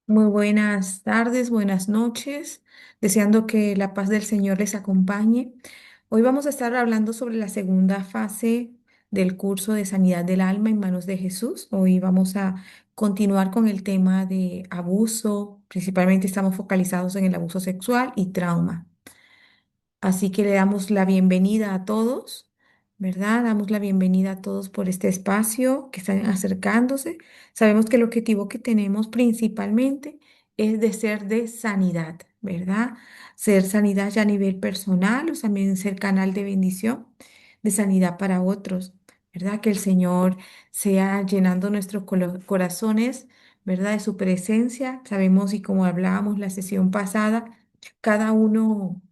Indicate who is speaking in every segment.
Speaker 1: Muy buenas tardes, buenas noches, deseando que la paz del Señor les acompañe. Hoy vamos a estar hablando sobre la segunda fase del curso de Sanidad del Alma en manos de Jesús. Hoy vamos a continuar con el tema de abuso, principalmente estamos focalizados en el abuso sexual y trauma. Así que le damos la bienvenida a todos, ¿verdad? Damos la bienvenida a todos por este espacio que están acercándose. Sabemos que el objetivo que tenemos principalmente es de ser de sanidad, ¿verdad? Ser sanidad ya a nivel personal, o también ser canal de bendición, de sanidad para otros, ¿verdad? Que el Señor sea llenando nuestros corazones, ¿verdad? De su presencia. Sabemos y como hablábamos la sesión pasada, cada uno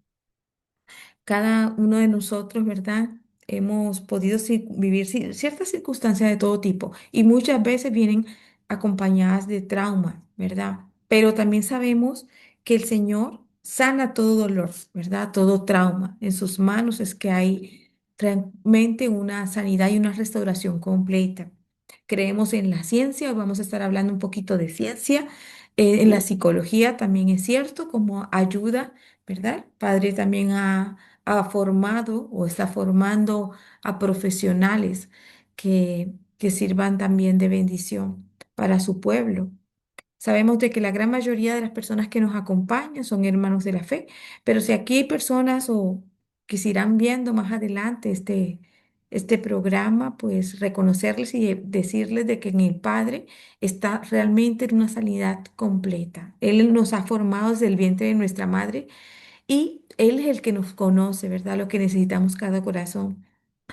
Speaker 1: cada uno de nosotros, ¿verdad? Hemos podido vivir ciertas circunstancias de todo tipo y muchas veces vienen acompañadas de trauma, ¿verdad? Pero también sabemos que el Señor sana todo dolor, ¿verdad? Todo trauma. En sus manos es que hay realmente una sanidad y una restauración completa. Creemos en la ciencia, hoy vamos a estar hablando un poquito de ciencia. En la psicología también es cierto, como ayuda, ¿verdad? Padre también ha formado o está formando a profesionales que sirvan también de bendición para su pueblo. Sabemos de que la gran mayoría de las personas que nos acompañan son hermanos de la fe, pero si aquí hay personas o que se irán viendo más adelante este programa, pues reconocerles y decirles de que en el Padre está realmente en una sanidad completa. Él nos ha formado desde el vientre de nuestra madre y Él es el que nos conoce, ¿verdad? Lo que necesitamos cada corazón.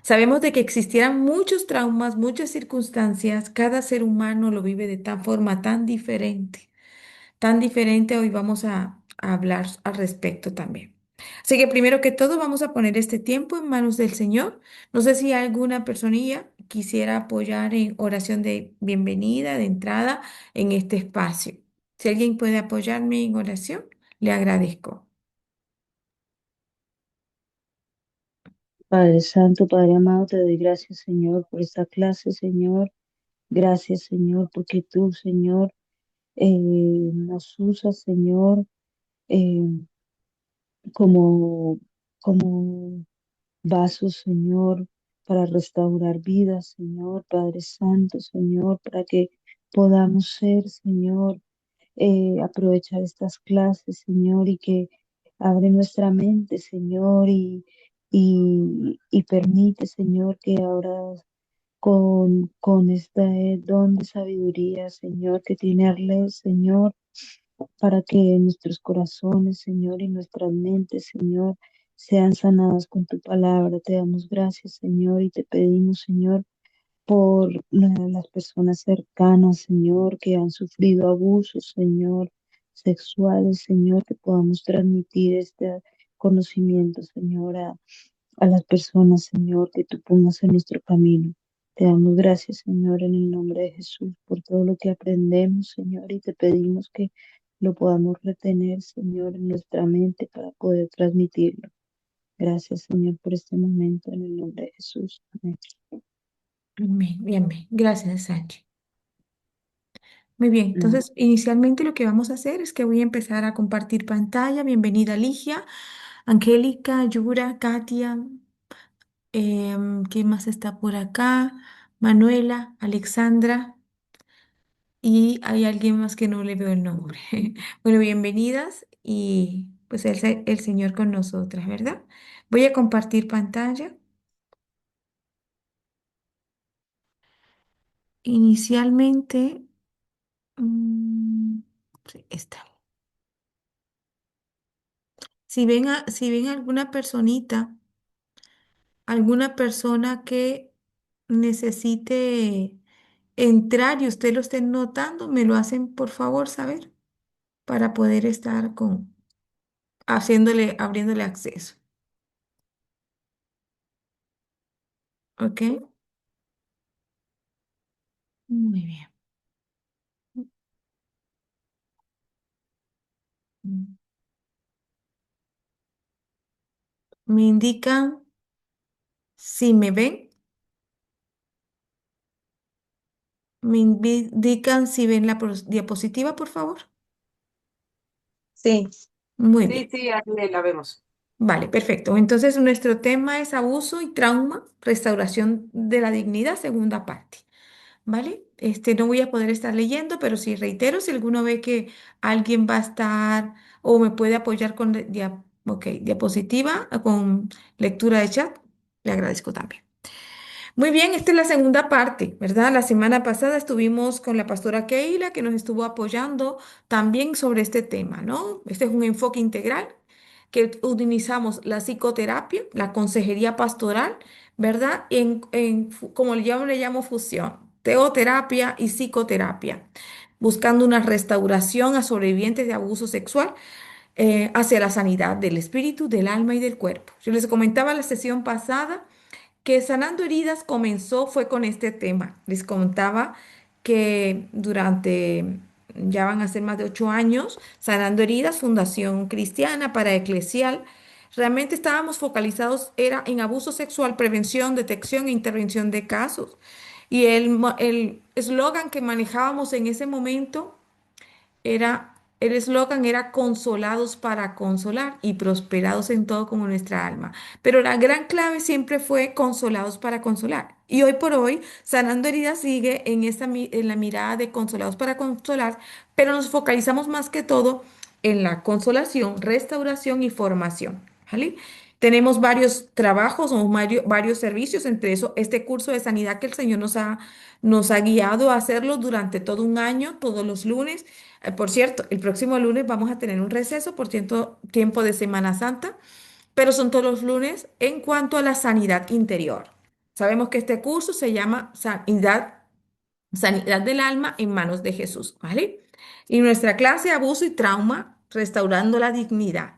Speaker 1: Sabemos de que existieran muchos traumas, muchas circunstancias, cada ser humano lo vive de tal forma tan diferente, tan diferente. Hoy vamos a hablar al respecto también. Así que primero que todo vamos a poner este tiempo en manos del Señor. No sé si alguna personilla quisiera apoyar en oración de bienvenida, de entrada en este espacio. Si alguien puede apoyarme en oración, le agradezco.
Speaker 2: Padre Santo, Padre amado, te doy gracias, Señor, por esta clase, Señor. Gracias, Señor, porque tú, Señor, nos usas, Señor, eh, como, como vasos, Señor, para restaurar vidas, Señor, Padre Santo, Señor, para que podamos ser, Señor, aprovechar estas clases, Señor, y que abre nuestra mente, Señor, y permite, Señor, que ahora con este don de sabiduría, Señor, que tiene Arle, Señor, para que nuestros corazones, Señor, y nuestras mentes, Señor, sean sanadas con tu palabra. Te damos gracias, Señor, y te pedimos, Señor, por las personas cercanas, Señor, que han sufrido abusos, Señor, sexuales, Señor, que podamos transmitir este conocimiento, Señor, a las personas, Señor, que tú pongas en nuestro camino. Te damos gracias, Señor, en el nombre de Jesús, por todo lo que aprendemos, Señor, y te pedimos que lo podamos retener, Señor, en nuestra mente para poder transmitirlo. Gracias, Señor, por este momento, en el nombre de Jesús. Amén.
Speaker 1: Amén, bien, bien. Gracias, Sánchez. Muy bien,
Speaker 2: Amén.
Speaker 1: entonces inicialmente lo que vamos a hacer es que voy a empezar a compartir pantalla. Bienvenida Ligia, Angélica, Yura, Katia, ¿quién más está por acá? Manuela, Alexandra y hay alguien más que no le veo el nombre. Bueno, bienvenidas y pues el Señor con nosotras, ¿verdad? Voy a compartir pantalla. Inicialmente, mm, sí, está. Si ven alguna personita, alguna persona que necesite entrar y usted lo esté notando, me lo hacen por favor saber para poder estar abriéndole acceso. ¿Ok? Muy bien. Mm. Me indican si me ven, me indican si ven la diapositiva, por favor.
Speaker 3: Sí,
Speaker 1: Muy
Speaker 3: sí,
Speaker 1: bien.
Speaker 3: sí, ahí la vemos.
Speaker 1: Vale, perfecto. Entonces, nuestro tema es abuso y trauma, restauración de la dignidad, segunda parte. ¿Vale? No voy a poder estar leyendo, pero sí reitero, si alguno ve que alguien va a estar o me puede apoyar con diapositiva, con lectura de chat, le agradezco también. Muy bien, esta es la segunda parte, ¿verdad? La semana pasada estuvimos con la pastora Keila, que nos estuvo apoyando también sobre este tema, ¿no? Este es un enfoque integral que utilizamos la psicoterapia, la consejería pastoral, ¿verdad? Como le llamo fusión, teoterapia y psicoterapia, buscando una restauración a sobrevivientes de abuso sexual hacia la sanidad del espíritu, del alma y del cuerpo. Yo les comentaba la sesión pasada que Sanando Heridas comenzó fue con este tema. Les contaba que durante, ya van a ser más de 8 años, Sanando Heridas, Fundación Cristiana para Eclesial, realmente estábamos focalizados, era en abuso sexual, prevención, detección e intervención de casos. Y el eslogan que manejábamos en ese momento el eslogan era consolados para consolar y prosperados en todo como nuestra alma. Pero la gran clave siempre fue consolados para consolar. Y hoy por hoy, Sanando Heridas sigue en la mirada de consolados para consolar, pero nos focalizamos más que todo en la consolación, restauración y formación. ¿Vale? Tenemos varios trabajos o varios servicios, entre eso este curso de sanidad que el Señor nos ha guiado a hacerlo durante todo un año, todos los lunes. Por cierto, el próximo lunes vamos a tener un receso por tiempo de Semana Santa, pero son todos los lunes en cuanto a la sanidad interior. Sabemos que este curso se llama Sanidad del alma en manos de Jesús, ¿vale? Y nuestra clase abuso y trauma, restaurando la dignidad.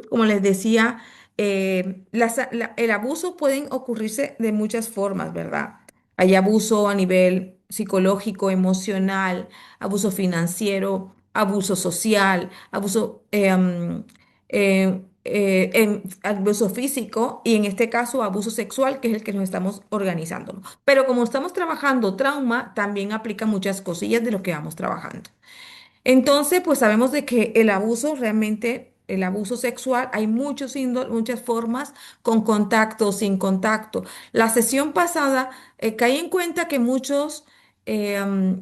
Speaker 1: Como les decía, el abuso pueden ocurrirse de muchas formas, ¿verdad? Hay abuso a nivel psicológico, emocional, abuso financiero, abuso social, abuso físico y en este caso abuso sexual, que es el que nos estamos organizando. Pero como estamos trabajando trauma, también aplica muchas cosillas de lo que vamos trabajando. Entonces, pues sabemos de que el abuso realmente, el abuso sexual, hay muchas formas, con contacto, sin contacto. La sesión pasada caí en cuenta que muchos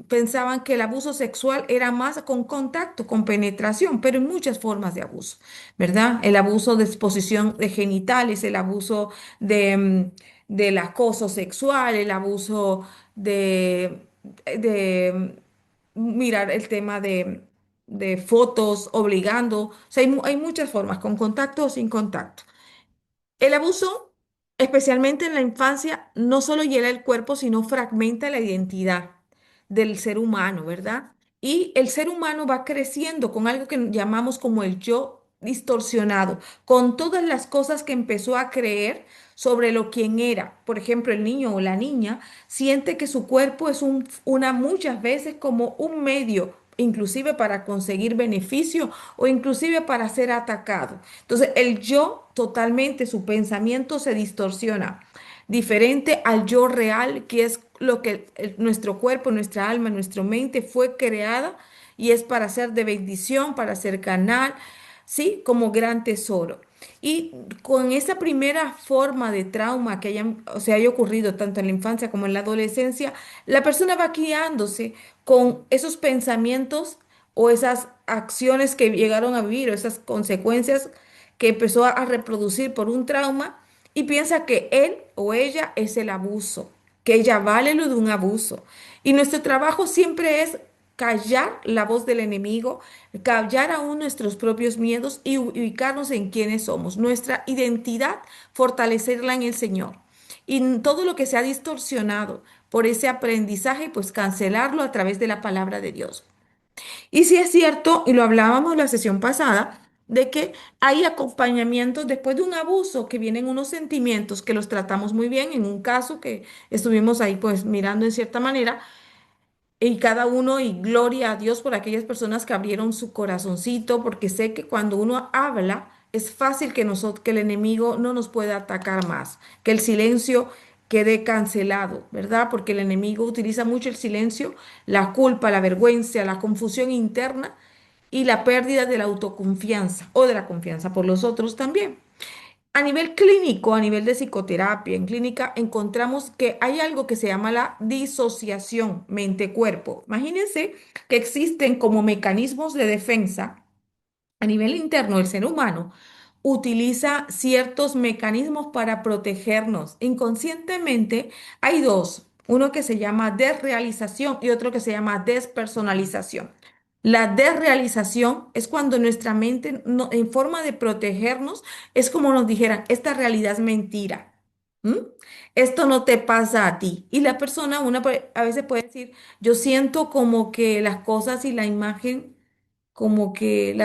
Speaker 1: pensaban que el abuso sexual era más con contacto, con penetración, pero hay muchas formas de abuso, ¿verdad? El abuso de exposición de genitales, el abuso del acoso sexual, el abuso de mirar el tema de fotos obligando. O sea, hay muchas formas, con contacto o sin contacto. El abuso, especialmente en la infancia, no solo hiela el cuerpo, sino fragmenta la identidad del ser humano, ¿verdad? Y el ser humano va creciendo con algo que llamamos como el yo distorsionado, con todas las cosas que empezó a creer sobre lo quien era. Por ejemplo, el niño o la niña siente que su cuerpo es muchas veces como un medio, inclusive para conseguir beneficio o inclusive para ser atacado. Entonces, el yo totalmente, su pensamiento se distorsiona, diferente al yo real, que es lo que nuestro cuerpo, nuestra alma, nuestra mente fue creada y es para ser de bendición, para ser canal, ¿sí? Como gran tesoro. Y con esa primera forma de trauma que haya ocurrido tanto en la infancia como en la adolescencia, la persona va guiándose con esos pensamientos o esas acciones que llegaron a vivir o esas consecuencias que empezó a reproducir por un trauma y piensa que él o ella es el abuso, que ella vale lo de un abuso. Y nuestro trabajo siempre es callar la voz del enemigo, callar aún nuestros propios miedos y ubicarnos en quiénes somos, nuestra identidad, fortalecerla en el Señor. Y todo lo que se ha distorsionado por ese aprendizaje, pues cancelarlo a través de la palabra de Dios. Y sí es cierto, y lo hablábamos la sesión pasada, de que hay acompañamientos después de un abuso, que vienen unos sentimientos que los tratamos muy bien, en un caso que estuvimos ahí pues mirando en cierta manera, y cada uno, y gloria a Dios por aquellas personas que abrieron su corazoncito, porque sé que cuando uno habla, es fácil que el enemigo no nos pueda atacar más, que el silencio quede cancelado, ¿verdad? Porque el enemigo utiliza mucho el silencio, la culpa, la vergüenza, la confusión interna y la pérdida de la autoconfianza o de la confianza por los otros también. A nivel clínico, a nivel de psicoterapia, en clínica, encontramos que hay algo que se llama la disociación mente-cuerpo. Imagínense que existen como mecanismos de defensa a nivel interno del ser humano. Utiliza ciertos mecanismos para protegernos. Inconscientemente hay dos, uno que se llama desrealización y otro que se llama despersonalización. La desrealización es cuando nuestra mente, en forma de protegernos, es como nos dijeran, esta realidad es mentira. ¿M? Esto no te pasa a ti. Y la persona, a veces puede decir, yo siento como que las cosas y la imagen como que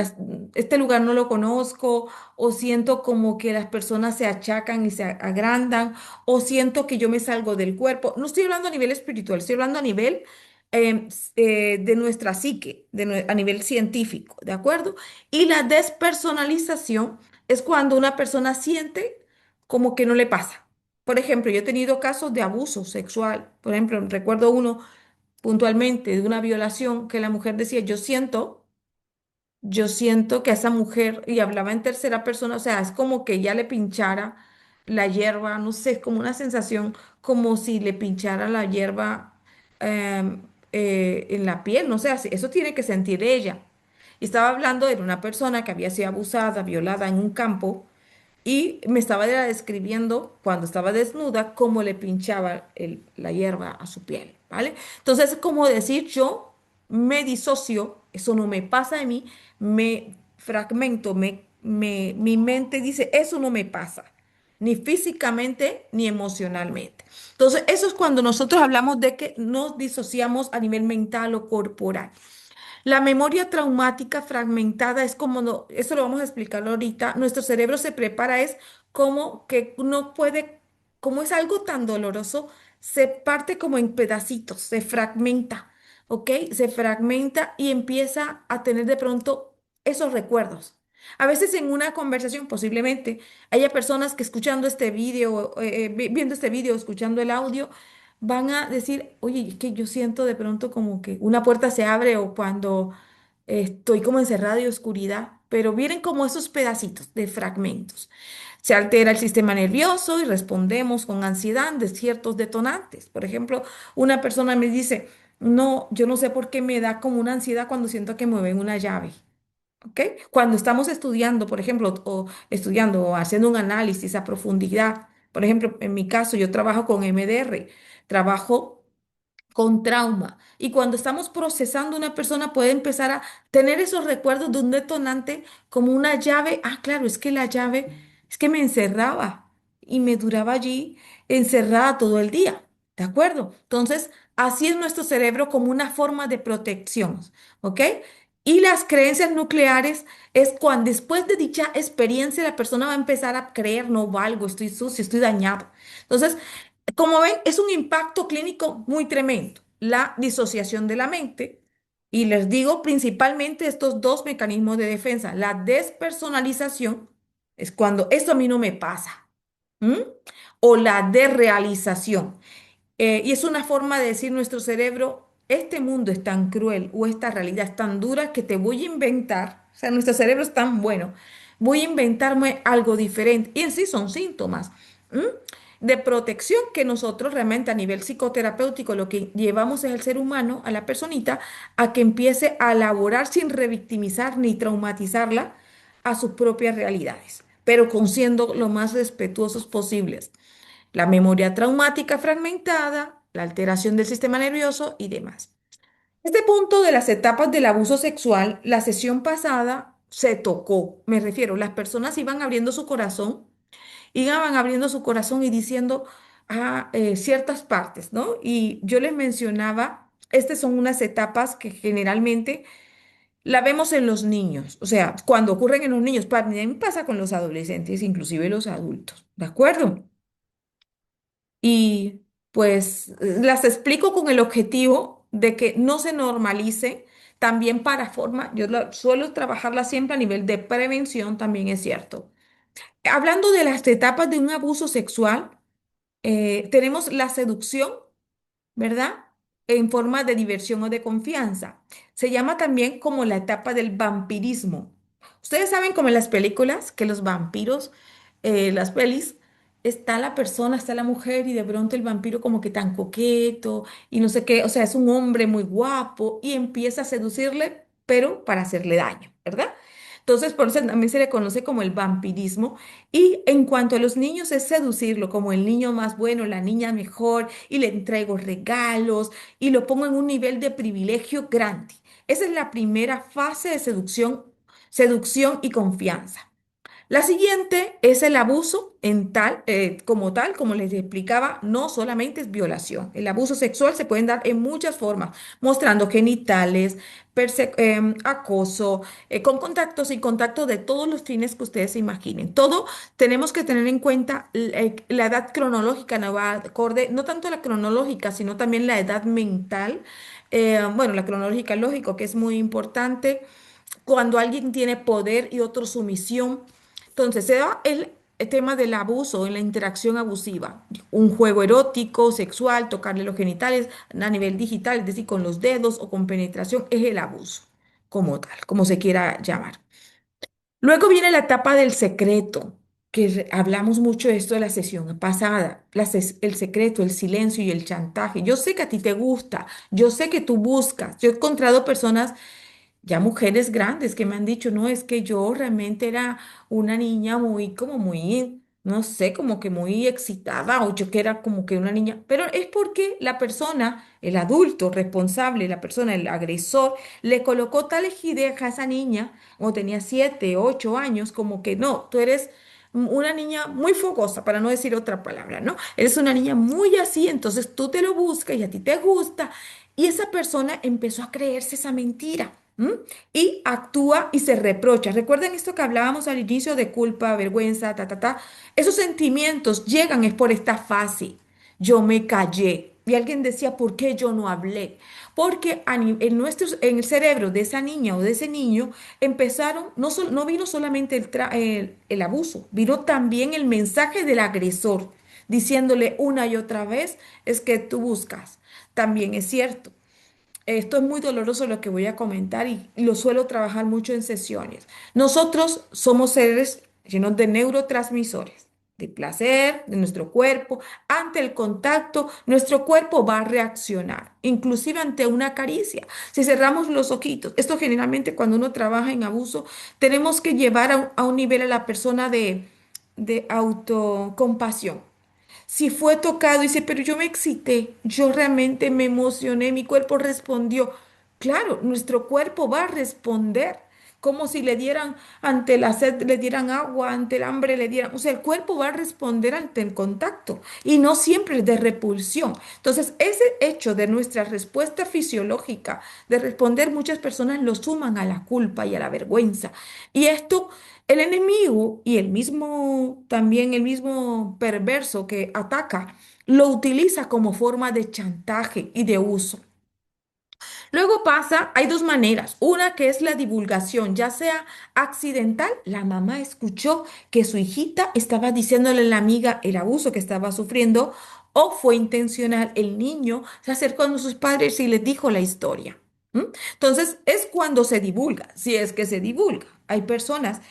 Speaker 1: este lugar no lo conozco, o siento como que las personas se achacan y se agrandan, o siento que yo me salgo del cuerpo. No estoy hablando a nivel espiritual, estoy hablando a nivel de nuestra psique, a nivel científico, ¿de acuerdo? Y la despersonalización es cuando una persona siente como que no le pasa. Por ejemplo, yo he tenido casos de abuso sexual. Por ejemplo, recuerdo uno puntualmente de una violación que la mujer decía, yo siento que a esa mujer, y hablaba en tercera persona, o sea, es como que ya le pinchara la hierba, no sé, es como una sensación como si le pinchara la hierba en la piel, no sé, eso tiene que sentir ella. Y estaba hablando de una persona que había sido abusada, violada en un campo, y me estaba era describiendo cuando estaba desnuda cómo le pinchaba la hierba a su piel, ¿vale? Entonces, es como decir, yo me disocio, eso no me pasa a mí, me fragmento, mi mente dice, eso no me pasa, ni físicamente ni emocionalmente. Entonces, eso es cuando nosotros hablamos de que nos disociamos a nivel mental o corporal. La memoria traumática fragmentada es como, eso lo vamos a explicar ahorita, nuestro cerebro se prepara, es como que no puede, como es algo tan doloroso, se parte como en pedacitos, se fragmenta, ¿ok? Se fragmenta y empieza a tener de pronto esos recuerdos. A veces en una conversación, posiblemente, haya personas que escuchando este vídeo, viendo este vídeo, escuchando el audio, van a decir, oye, es que yo siento de pronto como que una puerta se abre o cuando estoy como encerrada y oscuridad, pero vienen como esos pedacitos de fragmentos. Se altera el sistema nervioso y respondemos con ansiedad de ciertos detonantes. Por ejemplo, una persona me dice, no, yo no sé por qué me da como una ansiedad cuando siento que mueven una llave. ¿Ok? Cuando estamos estudiando, por ejemplo, o estudiando o haciendo un análisis a profundidad, por ejemplo, en mi caso, yo trabajo con MDR, trabajo con trauma. Y cuando estamos procesando, una persona puede empezar a tener esos recuerdos de un detonante como una llave. Ah, claro, es que la llave es que me encerraba y me duraba allí encerrada todo el día. ¿De acuerdo? Entonces, así es nuestro cerebro como una forma de protección. ¿Ok? Y las creencias nucleares es cuando después de dicha experiencia la persona va a empezar a creer, no valgo, estoy sucio, estoy dañado. Entonces, como ven, es un impacto clínico muy tremendo, la disociación de la mente. Y les digo principalmente estos dos mecanismos de defensa. La despersonalización es cuando esto a mí no me pasa. ¿M? O la desrealización. Y es una forma de decir nuestro cerebro, este mundo es tan cruel o esta realidad es tan dura que te voy a inventar, o sea, nuestro cerebro es tan bueno, voy a inventarme algo diferente. Y en sí son síntomas ¿m? de protección que nosotros realmente a nivel psicoterapéutico lo que llevamos es al ser humano, a la personita, a que empiece a elaborar sin revictimizar ni traumatizarla a sus propias realidades, pero con siendo lo más respetuosos posibles la memoria traumática fragmentada, la alteración del sistema nervioso y demás. Este punto de las etapas del abuso sexual, la sesión pasada se tocó, me refiero, las personas iban abriendo su corazón y diciendo ciertas partes, ¿no? Y yo les mencionaba, estas son unas etapas que generalmente la vemos en los niños, o sea, cuando ocurren en los niños, también pasa con los adolescentes, inclusive los adultos, ¿de acuerdo? Y pues las explico con el objetivo de que no se normalice también para forma, suelo trabajarla siempre a nivel de prevención, también es cierto. Hablando de las etapas de un abuso sexual, tenemos la seducción, ¿verdad? en forma de diversión o de confianza. Se llama también como la etapa del vampirismo. Ustedes saben como en las películas que los vampiros, las pelis, está la persona, está la mujer y de pronto el vampiro como que tan coqueto y no sé qué, o sea, es un hombre muy guapo y empieza a seducirle, pero para hacerle daño, ¿verdad? Entonces, por eso también se le conoce como el vampirismo. Y en cuanto a los niños, es seducirlo como el niño más bueno, la niña mejor, y le entrego regalos y lo pongo en un nivel de privilegio grande. Esa es la primera fase de seducción, seducción y confianza. La siguiente es el abuso como tal, como les explicaba, no solamente es violación. El abuso sexual se puede dar en muchas formas, mostrando genitales, acoso, con contacto, sin contacto, de todos los fines que ustedes se imaginen. Todo tenemos que tener en cuenta la edad cronológica, no va acorde, no tanto la cronológica, sino también la edad mental. Bueno, la cronológica, lógico, que es muy importante cuando alguien tiene poder y otro sumisión. Entonces, se da el tema del abuso en la interacción abusiva. Un juego erótico, sexual, tocarle los genitales a nivel digital, es decir, con los dedos o con penetración, es el abuso como tal, como se quiera llamar. Luego viene la etapa del secreto, que hablamos mucho de esto de la sesión pasada, el secreto, el silencio y el chantaje. Yo sé que a ti te gusta, yo sé que tú buscas. Yo he encontrado personas ya mujeres grandes que me han dicho, no, es que yo realmente era una niña muy, como muy, no sé, como que muy excitada, o yo que era como que una niña, pero es porque la persona, el adulto responsable, la persona, el agresor, le colocó tales ideas a esa niña, o tenía 7, 8 años, como que no, tú eres una niña muy fogosa, para no decir otra palabra, ¿no? Eres una niña muy así, entonces tú te lo buscas y a ti te gusta. Y esa persona empezó a creerse esa mentira. ¿M? Y actúa y se reprocha. Recuerden esto que hablábamos al inicio de culpa, vergüenza, ta, ta, ta. Esos sentimientos llegan es por esta fase. Yo me callé. Y alguien decía, ¿por qué yo no hablé? Porque en el cerebro de esa niña o de ese niño empezaron, no vino solamente el abuso, vino también el mensaje del agresor, diciéndole una y otra vez, es que tú buscas. También es cierto. Esto es muy doloroso lo que voy a comentar y lo suelo trabajar mucho en sesiones. Nosotros somos seres llenos de neurotransmisores, de placer, de nuestro cuerpo. Ante el contacto, nuestro cuerpo va a reaccionar, inclusive ante una caricia. Si cerramos los ojitos, esto generalmente cuando uno trabaja en abuso, tenemos que llevar a un nivel a la persona de autocompasión. Si fue tocado, dice, pero yo me excité, yo realmente me emocioné, mi cuerpo respondió. Claro, nuestro cuerpo va a responder, como si le dieran, ante la sed, le dieran agua, ante el hambre, le dieran, o sea, el cuerpo va a responder ante el contacto y no siempre de repulsión. Entonces, ese hecho de nuestra respuesta fisiológica, de responder, muchas personas lo suman a la culpa y a la vergüenza. Y esto el enemigo y también el mismo perverso que ataca, lo utiliza como forma de chantaje y de uso. Luego pasa, hay dos maneras. Una que es la divulgación, ya sea accidental, la mamá escuchó que su hijita estaba diciéndole a la amiga el abuso que estaba sufriendo, o fue intencional, el niño se acercó a sus padres y les dijo la historia. ¿M? Entonces, es cuando se divulga, si es que se divulga. Hay personas,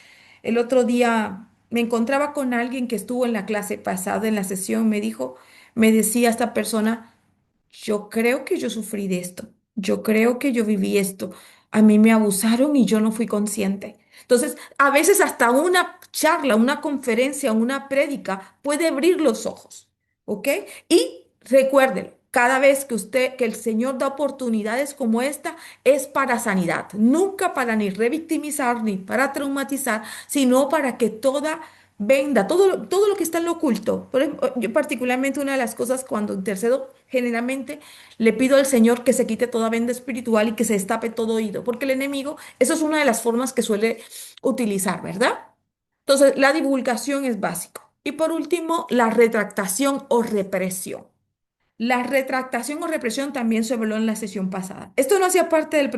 Speaker 1: el otro día me encontraba con alguien que estuvo en la clase pasada, en la sesión, me decía esta persona, yo creo que yo sufrí de esto. Yo creo que yo viví esto. A mí me abusaron y yo no fui consciente. Entonces, a veces hasta una charla, una conferencia, una prédica puede abrir los ojos, ¿ok? Y recuerden, cada vez que el Señor da oportunidades como esta, es para sanidad, nunca para ni revictimizar ni para traumatizar, sino para que toda venda, todo lo que está en lo oculto. Por ejemplo, yo particularmente una de las cosas cuando intercedo, generalmente le pido al Señor que se quite toda venda espiritual y que se destape todo oído, porque el enemigo, eso es una de las formas que suele utilizar, ¿verdad? Entonces, la divulgación es básico. Y por último, la retractación o represión. La retractación o represión también se habló en la sesión pasada. Esto no hacía parte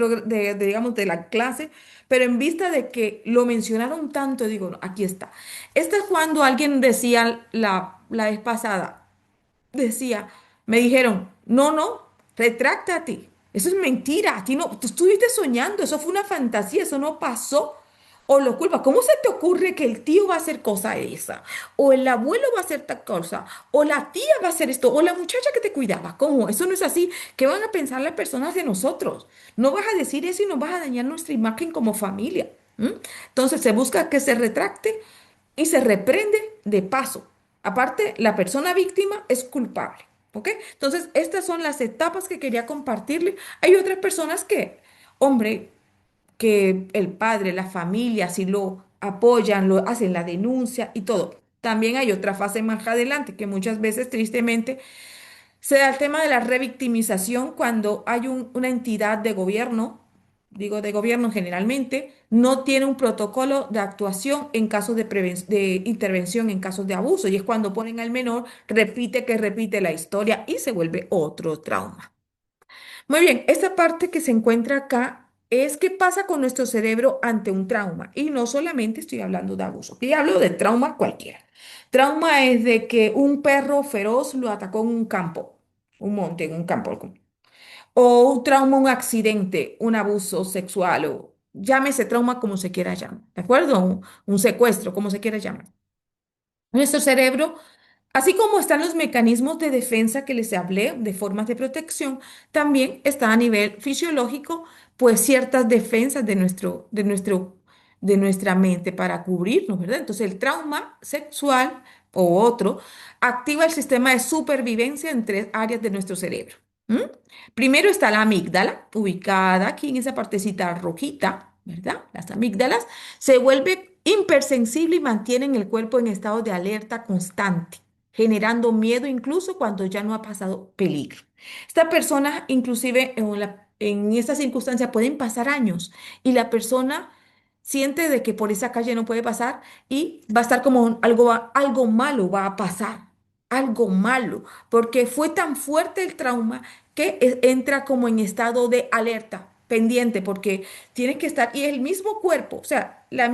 Speaker 1: digamos, de la clase, pero en vista de que lo mencionaron tanto, digo, no, aquí está. Esta es cuando alguien decía la vez pasada, decía, me dijeron, no, no. Retráctate. Eso es mentira. A ti no, tú estuviste soñando. Eso fue una fantasía. Eso no pasó. O lo culpa. ¿Cómo se te ocurre que el tío va a hacer cosa esa? O el abuelo va a hacer tal cosa. O la tía va a hacer esto. O la muchacha que te cuidaba. ¿Cómo? Eso no es así. ¿Qué van a pensar las personas de nosotros? No vas a decir eso y nos vas a dañar nuestra imagen como familia. ¿M? Entonces se busca que se retracte y se reprende de paso. Aparte, la persona víctima es culpable. ¿Ok? Entonces, estas son las etapas que quería compartirle. Hay otras personas que, hombre, que el padre, la familia, si lo apoyan, lo hacen la denuncia y todo. También hay otra fase más adelante que muchas veces, tristemente, se da el tema de la revictimización cuando hay una entidad de gobierno, digo de gobierno generalmente, no tiene un protocolo de actuación en casos de intervención en casos de abuso. Y es cuando ponen al menor, repite que repite la historia y se vuelve otro trauma. Muy bien, esta parte que se encuentra acá es qué pasa con nuestro cerebro ante un trauma. Y no solamente estoy hablando de abuso, aquí hablo de trauma cualquiera. Trauma es de que un perro feroz lo atacó en un campo, un monte, en un campo. O un trauma, un accidente, un abuso sexual, o llámese trauma como se quiera llamar, ¿de acuerdo? Un secuestro, como se quiera llamar. Nuestro cerebro, así como están los mecanismos de defensa que les hablé, de formas de protección, también está a nivel fisiológico, pues ciertas defensas de nuestra mente para cubrirnos, ¿verdad? Entonces el trauma sexual o otro activa el sistema de supervivencia en tres áreas de nuestro cerebro. ¿M? Primero está la amígdala, ubicada aquí en esa partecita rojita, ¿verdad? Las amígdalas se vuelve hipersensible y mantienen el cuerpo en estado de alerta constante, generando miedo incluso cuando ya no ha pasado peligro. Esta persona, inclusive en estas circunstancias, pueden pasar años y la persona siente de que por esa calle no puede pasar y va a estar como algo malo va a pasar, algo malo, porque fue tan fuerte el trauma que entra como en estado de alerta, pendiente, porque tiene que estar, y el mismo cuerpo, o sea, la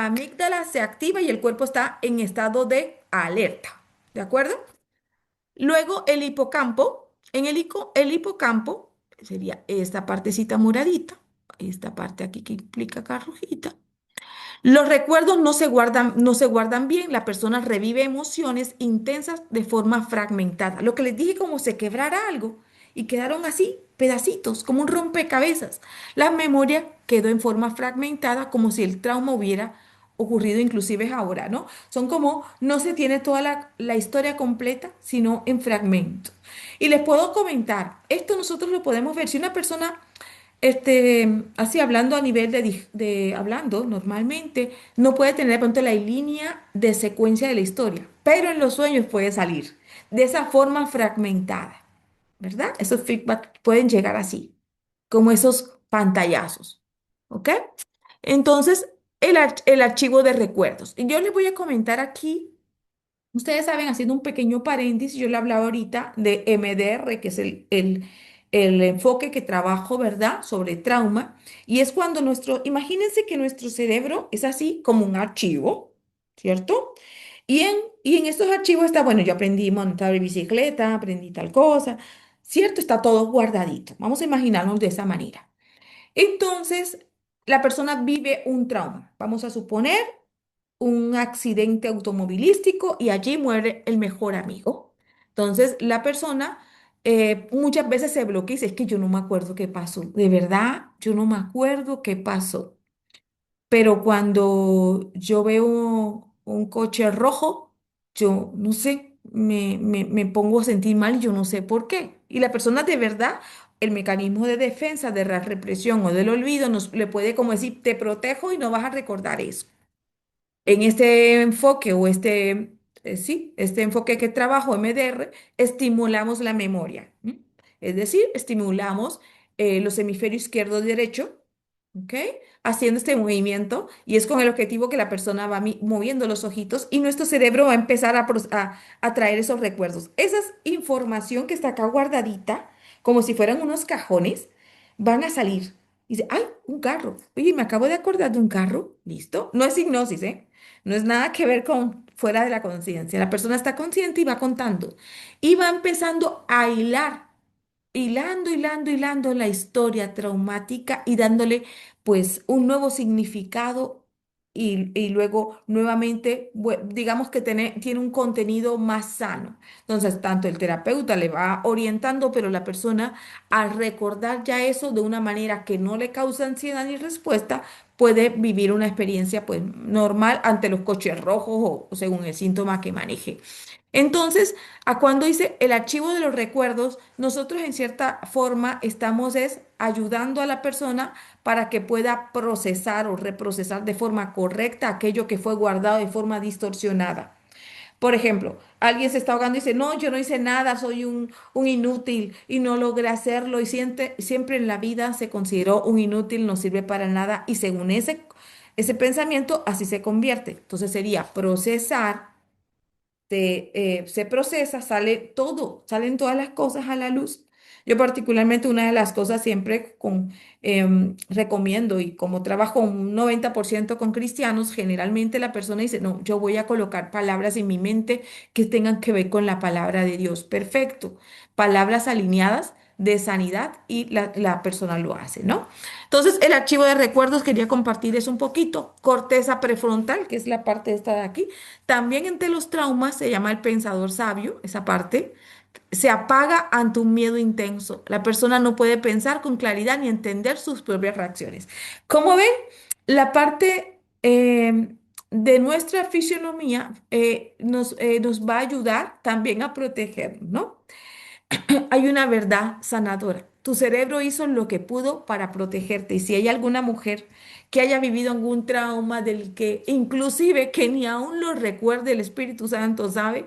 Speaker 1: amígdala se activa y el cuerpo está en estado de alerta, ¿de acuerdo? Luego el hipocampo, el hipocampo sería esta partecita moradita, esta parte aquí que implica acá rojita. Los recuerdos no se guardan bien, la persona revive emociones intensas de forma fragmentada. Lo que les dije, como se quebrara algo y quedaron así, pedacitos, como un rompecabezas. La memoria quedó en forma fragmentada, como si el trauma hubiera ocurrido inclusive ahora, ¿no? Son como, no se tiene toda la historia completa, sino en fragmentos. Y les puedo comentar, esto nosotros lo podemos ver. Si una persona así hablando a nivel hablando normalmente, no puede tener de pronto la línea de secuencia de la historia, pero en los sueños puede salir de esa forma fragmentada, ¿verdad? Esos feedback pueden llegar así, como esos pantallazos, ¿ok? Entonces, el archivo de recuerdos. Y yo les voy a comentar aquí. Ustedes saben, haciendo un pequeño paréntesis, yo le hablaba ahorita de MDR, que es el enfoque que trabajo, ¿verdad?, sobre trauma. Y es cuando imagínense que nuestro cerebro es así como un archivo, ¿cierto? Y en, y en estos archivos está, bueno, yo aprendí a montar bicicleta, aprendí tal cosa, ¿cierto? Está todo guardadito. Vamos a imaginarnos de esa manera. Entonces, la persona vive un trauma. Vamos a suponer un accidente automovilístico y allí muere el mejor amigo. Entonces, la persona muchas veces se bloquea y dice, es que yo no me acuerdo qué pasó. De verdad, yo no me acuerdo qué pasó. Pero cuando yo veo un coche rojo, yo no sé, me pongo a sentir mal y yo no sé por qué. Y la persona de verdad, el mecanismo de defensa de la represión o del olvido le puede como decir, te protejo y no vas a recordar eso. En este enfoque o sí, este enfoque que trabajo MDR, estimulamos la memoria. ¿M? Es decir, estimulamos los hemisferios izquierdo y derecho, ¿ok? Haciendo este movimiento y es con el objetivo que la persona va moviendo los ojitos y nuestro cerebro va a empezar a traer esos recuerdos. Esa es información que está acá guardadita, como si fueran unos cajones, van a salir. Y dice, ay, un carro. Oye, me acabo de acordar de un carro. ¿Listo? No es hipnosis, ¿eh? No es nada que ver con fuera de la conciencia. La persona está consciente y va contando. Y va empezando a hilar. hilando, hilando, hilando la historia traumática y dándole pues un nuevo significado y luego nuevamente, digamos que tiene un contenido más sano. Entonces, tanto el terapeuta le va orientando, pero la persona al recordar ya eso de una manera que no le causa ansiedad ni respuesta, puede vivir una experiencia pues normal ante los coches rojos o según el síntoma que maneje. Entonces, a cuando dice el archivo de los recuerdos, nosotros en cierta forma estamos es ayudando a la persona para que pueda procesar o reprocesar de forma correcta aquello que fue guardado de forma distorsionada. Por ejemplo, alguien se está ahogando y dice, no, yo no hice nada, soy un inútil y no logré hacerlo y siempre en la vida se consideró un inútil, no sirve para nada y según ese pensamiento así se convierte. Entonces sería procesar se procesa, sale todo, salen todas las cosas a la luz. Yo particularmente una de las cosas siempre recomiendo y como trabajo un 90% con cristianos, generalmente la persona dice, no, yo voy a colocar palabras en mi mente que tengan que ver con la palabra de Dios. Perfecto. Palabras alineadas de sanidad y la persona lo hace, ¿no? Entonces, el archivo de recuerdos quería compartirles un poquito. Corteza prefrontal, que es la parte esta de aquí. También entre los traumas se llama el pensador sabio, esa parte. Se apaga ante un miedo intenso. La persona no puede pensar con claridad ni entender sus propias reacciones. Como ven, la parte de nuestra fisionomía nos va a ayudar también a protegernos, ¿no? Hay una verdad sanadora. Tu cerebro hizo lo que pudo para protegerte. Y si hay alguna mujer que haya vivido algún trauma del que inclusive que ni aún lo recuerde, el Espíritu Santo sabe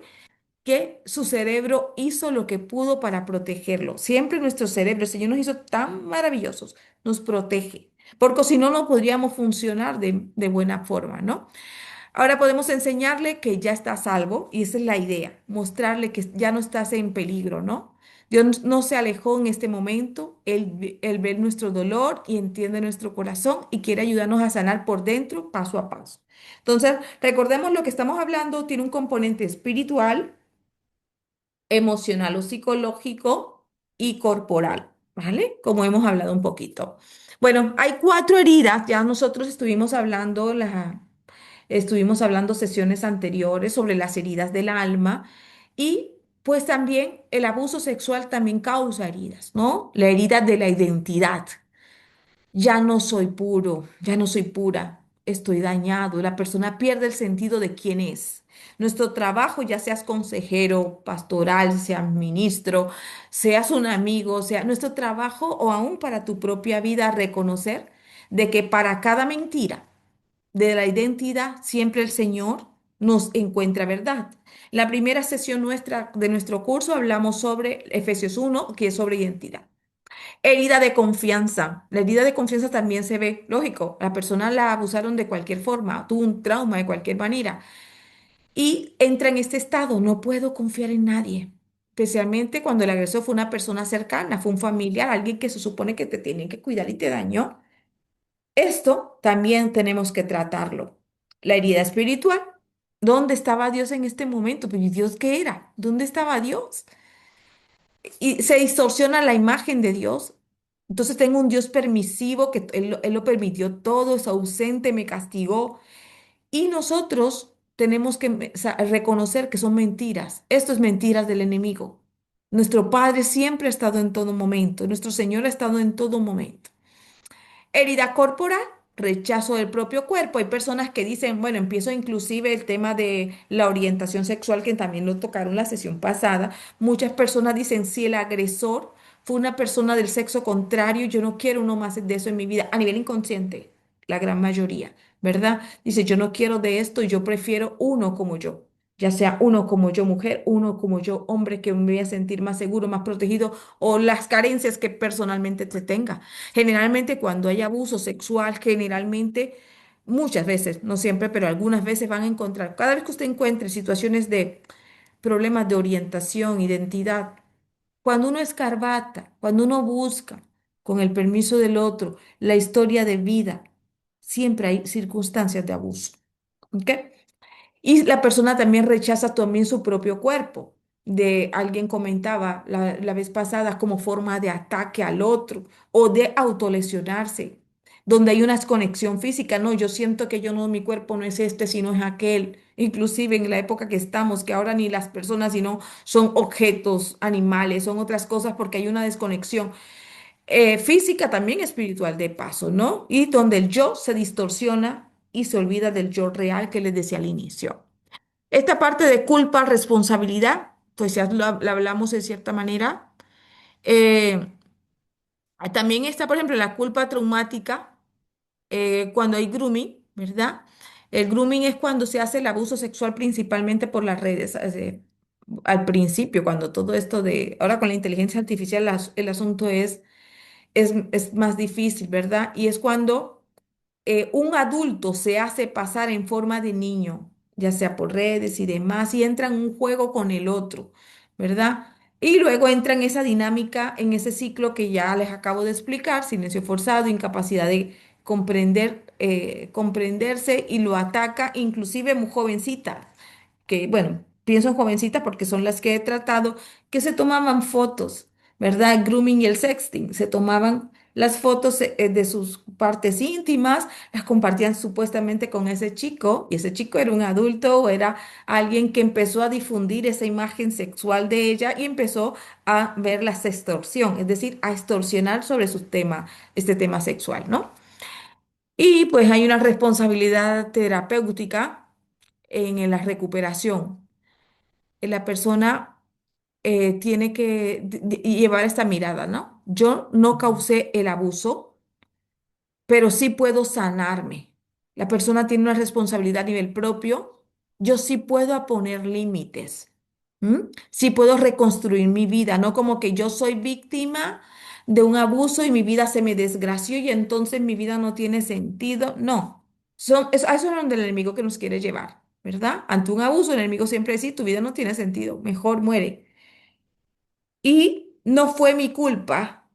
Speaker 1: que su cerebro hizo lo que pudo para protegerlo. Siempre nuestro cerebro, el Señor nos hizo tan maravillosos, nos protege. Porque si no, no podríamos funcionar de buena forma, ¿no? Ahora podemos enseñarle que ya está a salvo y esa es la idea, mostrarle que ya no estás en peligro, ¿no? Dios no se alejó en este momento, Él ve nuestro dolor y entiende nuestro corazón y quiere ayudarnos a sanar por dentro, paso a paso. Entonces, recordemos lo que estamos hablando, tiene un componente espiritual, emocional o psicológico y corporal, ¿vale? Como hemos hablado un poquito. Bueno, hay cuatro heridas, ya nosotros estuvimos hablando sesiones anteriores sobre las heridas del alma y pues también el abuso sexual también causa heridas, ¿no? La herida de la identidad. Ya no soy puro, ya no soy pura, estoy dañado. La persona pierde el sentido de quién es. Nuestro trabajo, ya seas consejero, pastoral, seas ministro, seas un amigo, sea nuestro trabajo o aún para tu propia vida, reconocer de que para cada mentira, de la identidad, siempre el Señor nos encuentra verdad. La primera sesión nuestra de nuestro curso hablamos sobre Efesios 1, que es sobre identidad. Herida de confianza. La herida de confianza también se ve, lógico, la persona la abusaron de cualquier forma, tuvo un trauma de cualquier manera y entra en este estado, no puedo confiar en nadie. Especialmente cuando el agresor fue una persona cercana, fue un familiar, alguien que se supone que te tiene que cuidar y te dañó. Esto también tenemos que tratarlo. La herida espiritual. ¿Dónde estaba Dios en este momento? Pues, ¿Dios qué era? ¿Dónde estaba Dios? Y se distorsiona la imagen de Dios. Entonces tengo un Dios permisivo que él lo permitió todo, es ausente, me castigó. Y nosotros tenemos que reconocer que son mentiras. Esto es mentiras del enemigo. Nuestro Padre siempre ha estado en todo momento. Nuestro Señor ha estado en todo momento. Herida corporal, rechazo del propio cuerpo. Hay personas que dicen, bueno, empiezo inclusive el tema de la orientación sexual, que también lo tocaron la sesión pasada. Muchas personas dicen, si el agresor fue una persona del sexo contrario, yo no quiero uno más de eso en mi vida, a nivel inconsciente, la gran mayoría, ¿verdad? Dice, yo no quiero de esto, yo prefiero uno como yo. Ya sea uno como yo mujer, uno como yo hombre, que me voy a sentir más seguro, más protegido, o las carencias que personalmente te tenga. Generalmente cuando hay abuso sexual, generalmente, muchas veces, no siempre, pero algunas veces van a encontrar, cada vez que usted encuentre situaciones de problemas de orientación, identidad, cuando uno escarbata, cuando uno busca, con el permiso del otro, la historia de vida, siempre hay circunstancias de abuso. ¿Ok? Y la persona también rechaza también su propio cuerpo. de alguien comentaba la vez pasada como forma de ataque al otro o de autolesionarse, donde hay una desconexión física. No, yo siento que yo no, mi cuerpo no es este, sino es aquel. Inclusive en la época que estamos, que ahora ni las personas, sino son objetos, animales, son otras cosas porque hay una desconexión física, también espiritual de paso, ¿no? Y donde el yo se distorsiona y se olvida del yo real que les decía al inicio. Esta parte de culpa, responsabilidad, pues ya la hablamos de cierta manera. Eh, También está, por ejemplo, la culpa traumática cuando hay grooming, ¿verdad? El grooming es cuando se hace el abuso sexual principalmente por las redes. Al principio, cuando todo esto de, ahora con la inteligencia artificial, el asunto es más difícil, ¿verdad? Y es cuando un adulto se hace pasar en forma de niño, ya sea por redes y demás, y entra en un juego con el otro, ¿verdad? Y luego entra en esa dinámica, en ese ciclo que ya les acabo de explicar, silencio forzado, incapacidad de comprenderse y lo ataca inclusive muy jovencita que, bueno, pienso en jovencitas porque son las que he tratado, que se tomaban fotos, ¿verdad? El grooming y el sexting, se tomaban las fotos de sus partes íntimas, las compartían supuestamente con ese chico, y ese chico era un adulto o era alguien que empezó a difundir esa imagen sexual de ella y empezó a ver la extorsión, es decir, a extorsionar sobre su tema, este tema sexual, ¿no? Y pues hay una responsabilidad terapéutica en la recuperación. La persona tiene que llevar esta mirada, ¿no? Yo no causé el abuso, pero sí puedo sanarme. La persona tiene una responsabilidad a nivel propio. Yo sí puedo poner límites. ¿M? Sí puedo reconstruir mi vida, no como que yo soy víctima de un abuso y mi vida se me desgració y entonces mi vida no tiene sentido. No, a eso es donde el enemigo que nos quiere llevar, ¿verdad? Ante un abuso, el enemigo siempre dice, tu vida no tiene sentido, mejor muere. Y no fue mi culpa,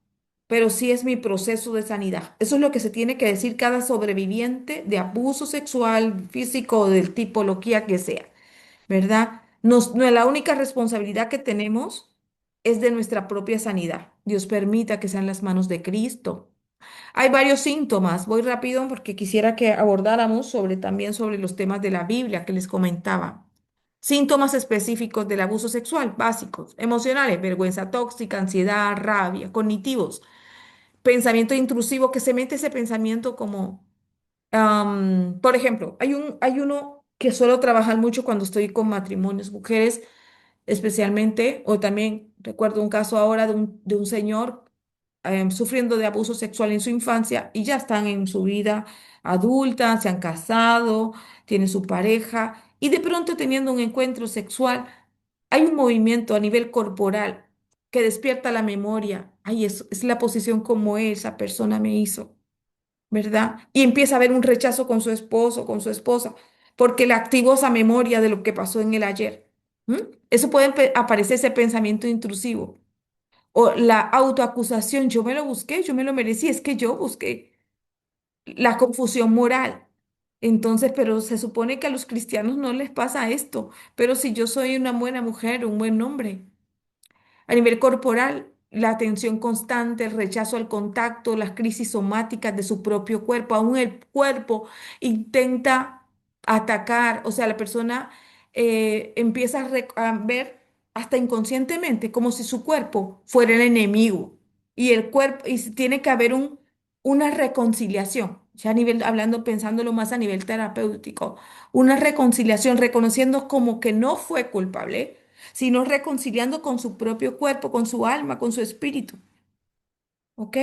Speaker 1: pero sí es mi proceso de sanidad. Eso es lo que se tiene que decir cada sobreviviente de abuso sexual, físico o del tipología que sea, ¿verdad? No, la única responsabilidad que tenemos es de nuestra propia sanidad. Dios permita que sean las manos de Cristo. Hay varios síntomas. Voy rápido porque quisiera que abordáramos también sobre los temas de la Biblia que les comentaba. Síntomas específicos del abuso sexual, básicos, emocionales, vergüenza tóxica, ansiedad, rabia, cognitivos, pensamiento intrusivo, que se mete ese pensamiento como, por ejemplo, hay uno que suelo trabajar mucho cuando estoy con matrimonios, mujeres especialmente, o también recuerdo un caso ahora de un señor sufriendo de abuso sexual en su infancia y ya están en su vida adulta, se han casado, tienen su pareja y de pronto teniendo un encuentro sexual, hay un movimiento a nivel corporal que despierta la memoria. Ay, es la posición como esa persona me hizo, ¿verdad? Y empieza a haber un rechazo con su esposo, con su esposa, porque le activó esa memoria de lo que pasó en el ayer. ¿M? Eso puede aparecer ese pensamiento intrusivo. O la autoacusación, yo me lo busqué, yo me lo merecí, es que yo busqué. La confusión moral. Entonces, pero se supone que a los cristianos no les pasa esto. Pero si yo soy una buena mujer, un buen hombre. A nivel corporal, la tensión constante, el rechazo al contacto, las crisis somáticas de su propio cuerpo, aún el cuerpo intenta atacar, o sea, la persona empieza a ver hasta inconscientemente como si su cuerpo fuera el enemigo y el cuerpo, y tiene que haber una reconciliación, ya a nivel, hablando, pensándolo más a nivel terapéutico, una reconciliación, reconociendo como que no fue culpable sino reconciliando con su propio cuerpo, con su alma, con su espíritu. ¿Ok?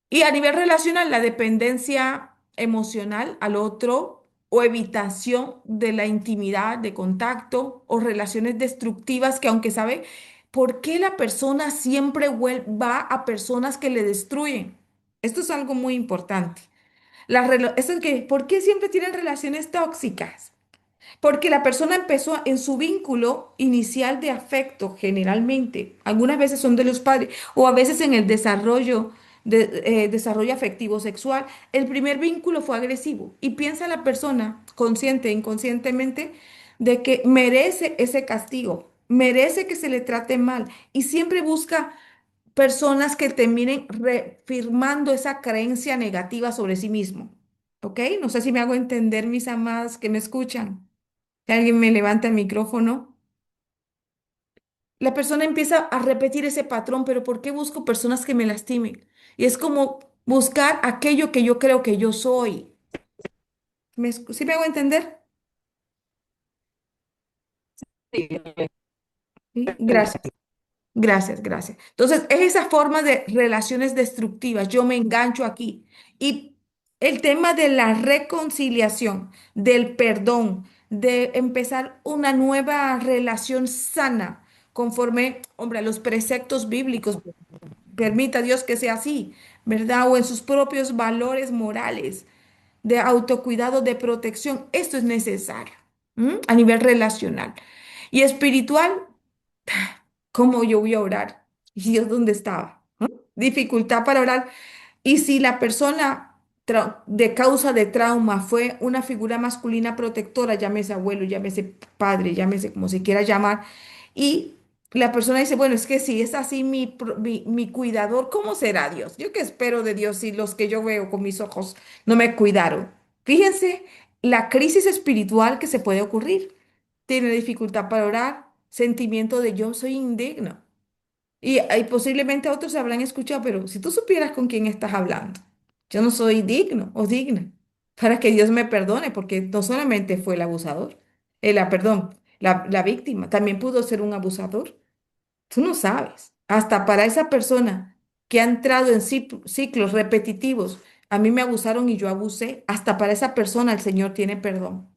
Speaker 1: Y a nivel relacional, la dependencia emocional al otro o evitación de la intimidad, de contacto o relaciones destructivas que aunque sabe, ¿por qué la persona siempre va a personas que le destruyen? Esto es algo muy importante. Esto es que, ¿por qué siempre tienen relaciones tóxicas? Porque la persona empezó en su vínculo inicial de afecto, generalmente, algunas veces son de los padres, o a veces en el desarrollo afectivo sexual. El primer vínculo fue agresivo y piensa la persona, consciente e inconscientemente, de que merece ese castigo. merece que se le trate mal y siempre busca personas que terminen reafirmando esa creencia negativa sobre sí mismo. ¿Ok? No sé si me hago entender, mis amadas que me escuchan. Si alguien me levanta el micrófono. La persona empieza a repetir ese patrón, pero ¿por qué busco personas que me lastimen? Y es como buscar aquello que yo creo que yo soy. ¿Sí me hago entender? ¿Sí? Gracias. Gracias, gracias. Entonces, es esa forma de relaciones destructivas. Yo me engancho aquí. Y el tema de la reconciliación, del perdón, de empezar una nueva relación sana, conforme, hombre, a los preceptos bíblicos. Permita Dios que sea así, ¿verdad? O en sus propios valores morales de autocuidado, de protección. Esto es necesario, ¿m? A nivel relacional. Y espiritual, ¿cómo yo voy a orar? ¿Y Dios dónde estaba? ¿No? Dificultad para orar. Y si la persona de causa de trauma fue una figura masculina protectora, llámese abuelo, llámese padre, llámese como se quiera llamar, y la persona dice, bueno, es que si es así mi cuidador, ¿cómo será Dios? Yo qué espero de Dios si los que yo veo con mis ojos no me cuidaron. Fíjense la crisis espiritual que se puede ocurrir. Tiene dificultad para orar, sentimiento de yo soy indigno. Y posiblemente otros se habrán escuchado, pero si tú supieras con quién estás hablando, yo no soy digno o digna para que Dios me perdone, porque no solamente fue el abusador, perdón, la víctima, también pudo ser un abusador. Tú no sabes. Hasta para esa persona que ha entrado en ciclos repetitivos, a mí me abusaron y yo abusé, hasta para esa persona el Señor tiene perdón.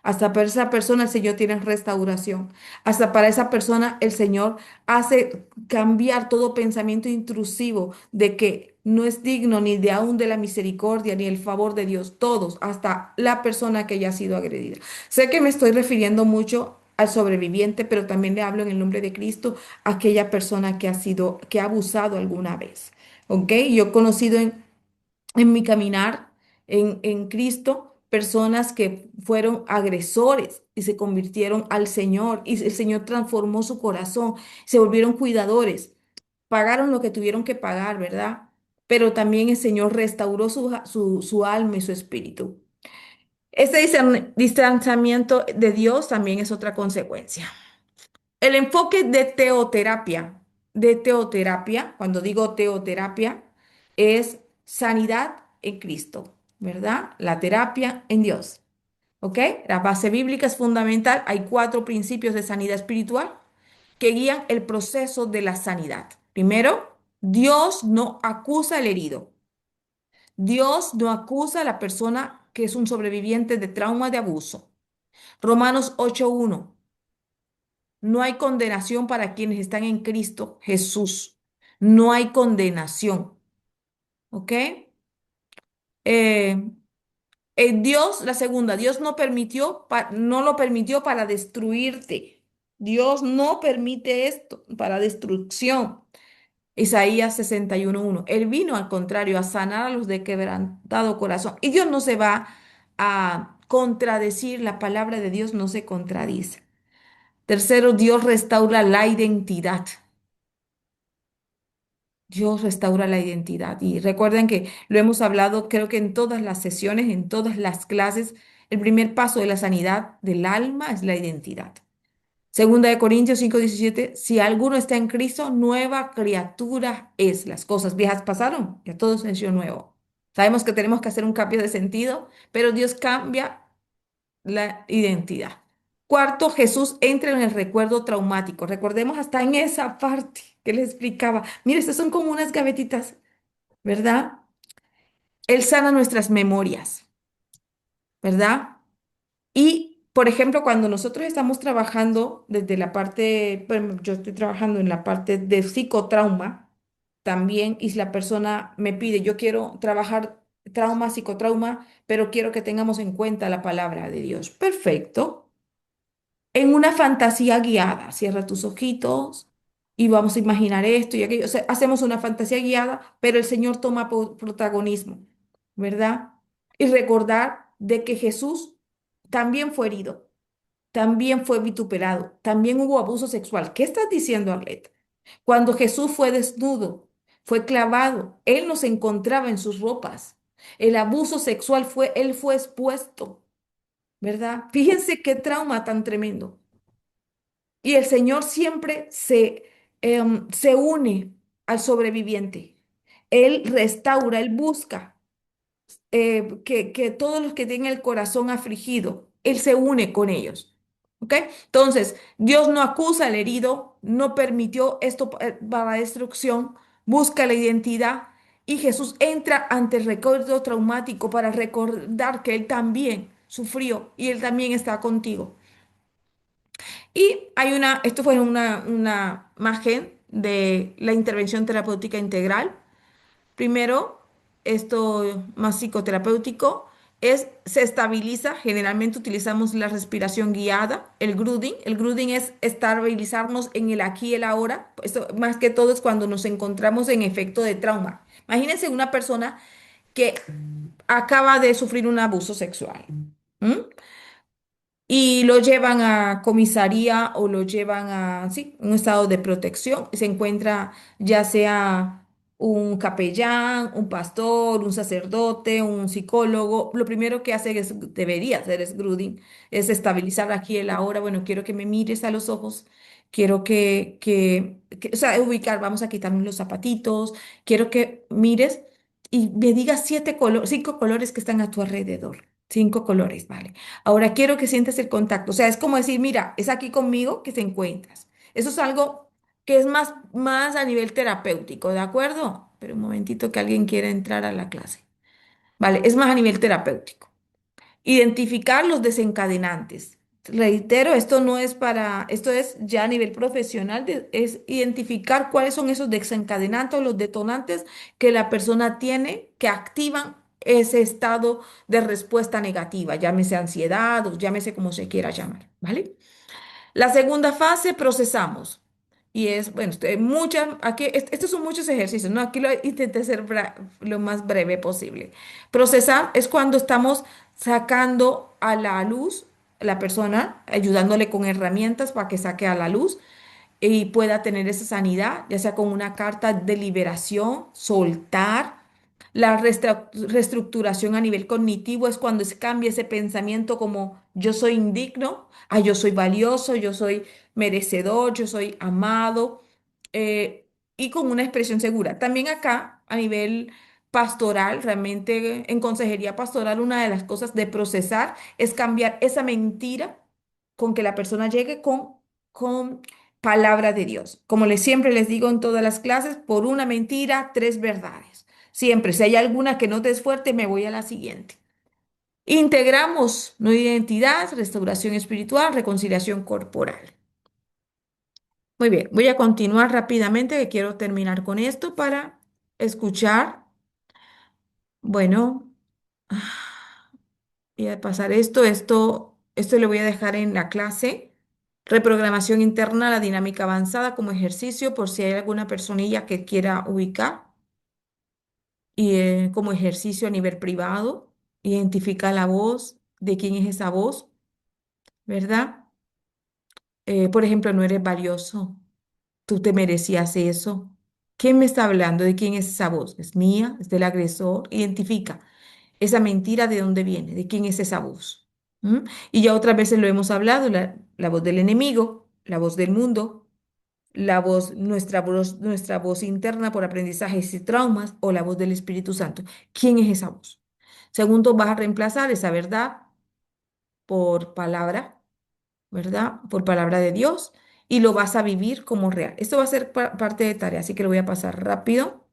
Speaker 1: Hasta para esa persona el Señor tiene restauración. Hasta para esa persona el Señor hace cambiar todo pensamiento intrusivo de que no es digno ni de aún de la misericordia ni el favor de Dios. Todos, hasta la persona que haya sido agredida. Sé que me estoy refiriendo mucho al sobreviviente, pero también le hablo en el nombre de Cristo a aquella persona que ha sido, que ha abusado alguna vez. ¿Ok? Yo he conocido en mi caminar en Cristo personas que fueron agresores y se convirtieron al Señor y el Señor transformó su corazón, se volvieron cuidadores, pagaron lo que tuvieron que pagar, ¿verdad? Pero también el Señor restauró su alma y su espíritu. Este distanciamiento de Dios también es otra consecuencia. El enfoque de teoterapia, cuando digo teoterapia, es sanidad en Cristo, ¿verdad? La terapia en Dios, ¿ok? La base bíblica es fundamental. Hay cuatro principios de sanidad espiritual que guían el proceso de la sanidad. Primero, Dios no acusa al herido. Dios no acusa a la persona que es un sobreviviente de trauma de abuso. Romanos 8:1. No hay condenación para quienes están en Cristo Jesús. No hay condenación. ¿Ok? Eh, Dios, la segunda, Dios no permitió, no lo permitió para destruirte. Dios no permite esto para destrucción. Isaías 61:1. Él vino al contrario a sanar a los de quebrantado corazón. Y Dios no se va a contradecir, la palabra de Dios no se contradice. Tercero, Dios restaura la identidad. Dios restaura la identidad. Y recuerden que lo hemos hablado, creo que en todas las sesiones, en todas las clases, el primer paso de la sanidad del alma es la identidad. Segunda de Corintios 5:17, si alguno está en Cristo, nueva criatura es. Las cosas viejas pasaron, ya todo se hizo nuevo. Sabemos que tenemos que hacer un cambio de sentido, pero Dios cambia la identidad. Cuarto, Jesús entra en el recuerdo traumático. Recordemos hasta en esa parte que le explicaba. Mire, estas son como unas gavetitas, ¿verdad? Él sana nuestras memorias, ¿verdad? Y, por ejemplo, cuando nosotros estamos trabajando desde la parte, por ejemplo, yo estoy trabajando en la parte de psicotrauma también, y si la persona me pide, yo quiero trabajar trauma, psicotrauma, pero quiero que tengamos en cuenta la palabra de Dios. Perfecto. En una fantasía guiada. Cierra tus ojitos y vamos a imaginar esto y aquello. O sea, hacemos una fantasía guiada, pero el Señor toma protagonismo, ¿verdad? Y recordar de que Jesús también fue herido. también fue vituperado, también hubo abuso sexual. ¿Qué estás diciendo, Arleta? Cuando Jesús fue desnudo, fue clavado, él no se encontraba en sus ropas. El abuso sexual fue, él fue expuesto, ¿verdad? Fíjense qué trauma tan tremendo. Y el Señor siempre se une al sobreviviente. Él restaura, él busca que todos los que tienen el corazón afligido, Él se une con ellos. ¿Ok? Entonces, Dios no acusa al herido, no permitió esto para destrucción, busca la identidad y Jesús entra ante el recuerdo traumático para recordar que Él también sufrió y Él también está contigo. Y esto fue una imagen de la intervención terapéutica integral. Primero, esto más psicoterapéutico se estabiliza. Generalmente utilizamos la respiración guiada, el grounding. El grounding es estabilizarnos en el aquí y el ahora. Esto más que todo es cuando nos encontramos en efecto de trauma. Imagínense una persona que acaba de sufrir un abuso sexual. ¿M? Y lo llevan a comisaría o lo llevan a, sí, un estado de protección. Se encuentra ya sea un capellán, un pastor, un sacerdote, un psicólogo. Lo primero que hace es, debería hacer es grounding, es estabilizar aquí el ahora. Bueno, quiero que me mires a los ojos. Quiero o sea, ubicar, vamos a quitarnos los zapatitos. Quiero que mires y me digas 5 colores que están a tu alrededor. 5 colores, ¿vale? Ahora quiero que sientas el contacto. O sea, es como decir, mira, es aquí conmigo que te encuentras. Eso es algo que es más a nivel terapéutico, ¿de acuerdo? Pero un momentito que alguien quiere entrar a la clase. Vale, es más a nivel terapéutico. Identificar los desencadenantes. Reitero, esto es ya a nivel profesional, es identificar cuáles son esos desencadenantes o los detonantes que la persona tiene que activan ese estado de respuesta negativa, llámese ansiedad o llámese como se quiera llamar, ¿vale? La segunda fase, procesamos. Y es, bueno, estos son muchos ejercicios, ¿no? Aquí lo intenté ser lo más breve posible. Procesar es cuando estamos sacando a la luz la persona, ayudándole con herramientas para que saque a la luz y pueda tener esa sanidad, ya sea con una carta de liberación, soltar. La reestructuración a nivel cognitivo es cuando se cambia ese pensamiento como yo soy indigno, yo soy valioso, yo soy merecedor, yo soy amado, eh, y con una expresión segura. También acá, a nivel pastoral, realmente en consejería pastoral, una de las cosas de procesar es cambiar esa mentira con que la persona llegue con palabra de Dios. Como siempre les digo en todas las clases, por una mentira, tres verdades. Siempre, si hay alguna que no te es fuerte, me voy a la siguiente. Integramos nueva identidad, restauración espiritual, reconciliación corporal. Muy bien, voy a continuar rápidamente, que quiero terminar con esto para escuchar. Bueno, voy a pasar esto lo voy a dejar en la clase. Reprogramación interna, la dinámica avanzada como ejercicio, por si hay alguna personilla que quiera ubicar. Y como ejercicio a nivel privado, identifica la voz, de quién es esa voz, ¿verdad? Por ejemplo, no eres valioso, tú te merecías eso. ¿Quién me está hablando? ¿De quién es esa voz? ¿Es mía? ¿Es del agresor? Identifica esa mentira de dónde viene, de quién es esa voz. ¿Mm? Y ya otras veces lo hemos hablado, la voz del enemigo, la voz del mundo, nuestra voz interna por aprendizajes y traumas o la voz del Espíritu Santo. ¿Quién es esa voz? Segundo, vas a reemplazar esa verdad por palabra, ¿verdad? Por palabra de Dios y lo vas a vivir como real. Esto va a ser parte de tarea, así que lo voy a pasar rápido.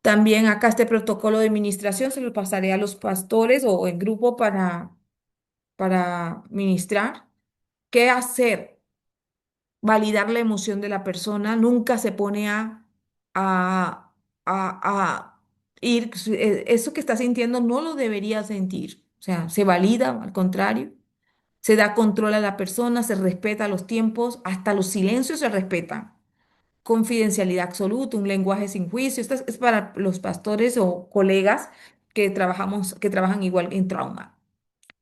Speaker 1: También acá este protocolo de administración se lo pasaré a los pastores o en grupo para ministrar. ¿Qué hacer? Validar la emoción de la persona, nunca se pone a, a ir, eso que está sintiendo no lo debería sentir, o sea, se valida, al contrario, se da control a la persona, se respeta los tiempos, hasta los silencios se respetan, confidencialidad absoluta, un lenguaje sin juicio, esto es para los pastores o colegas que trabajan igual en trauma.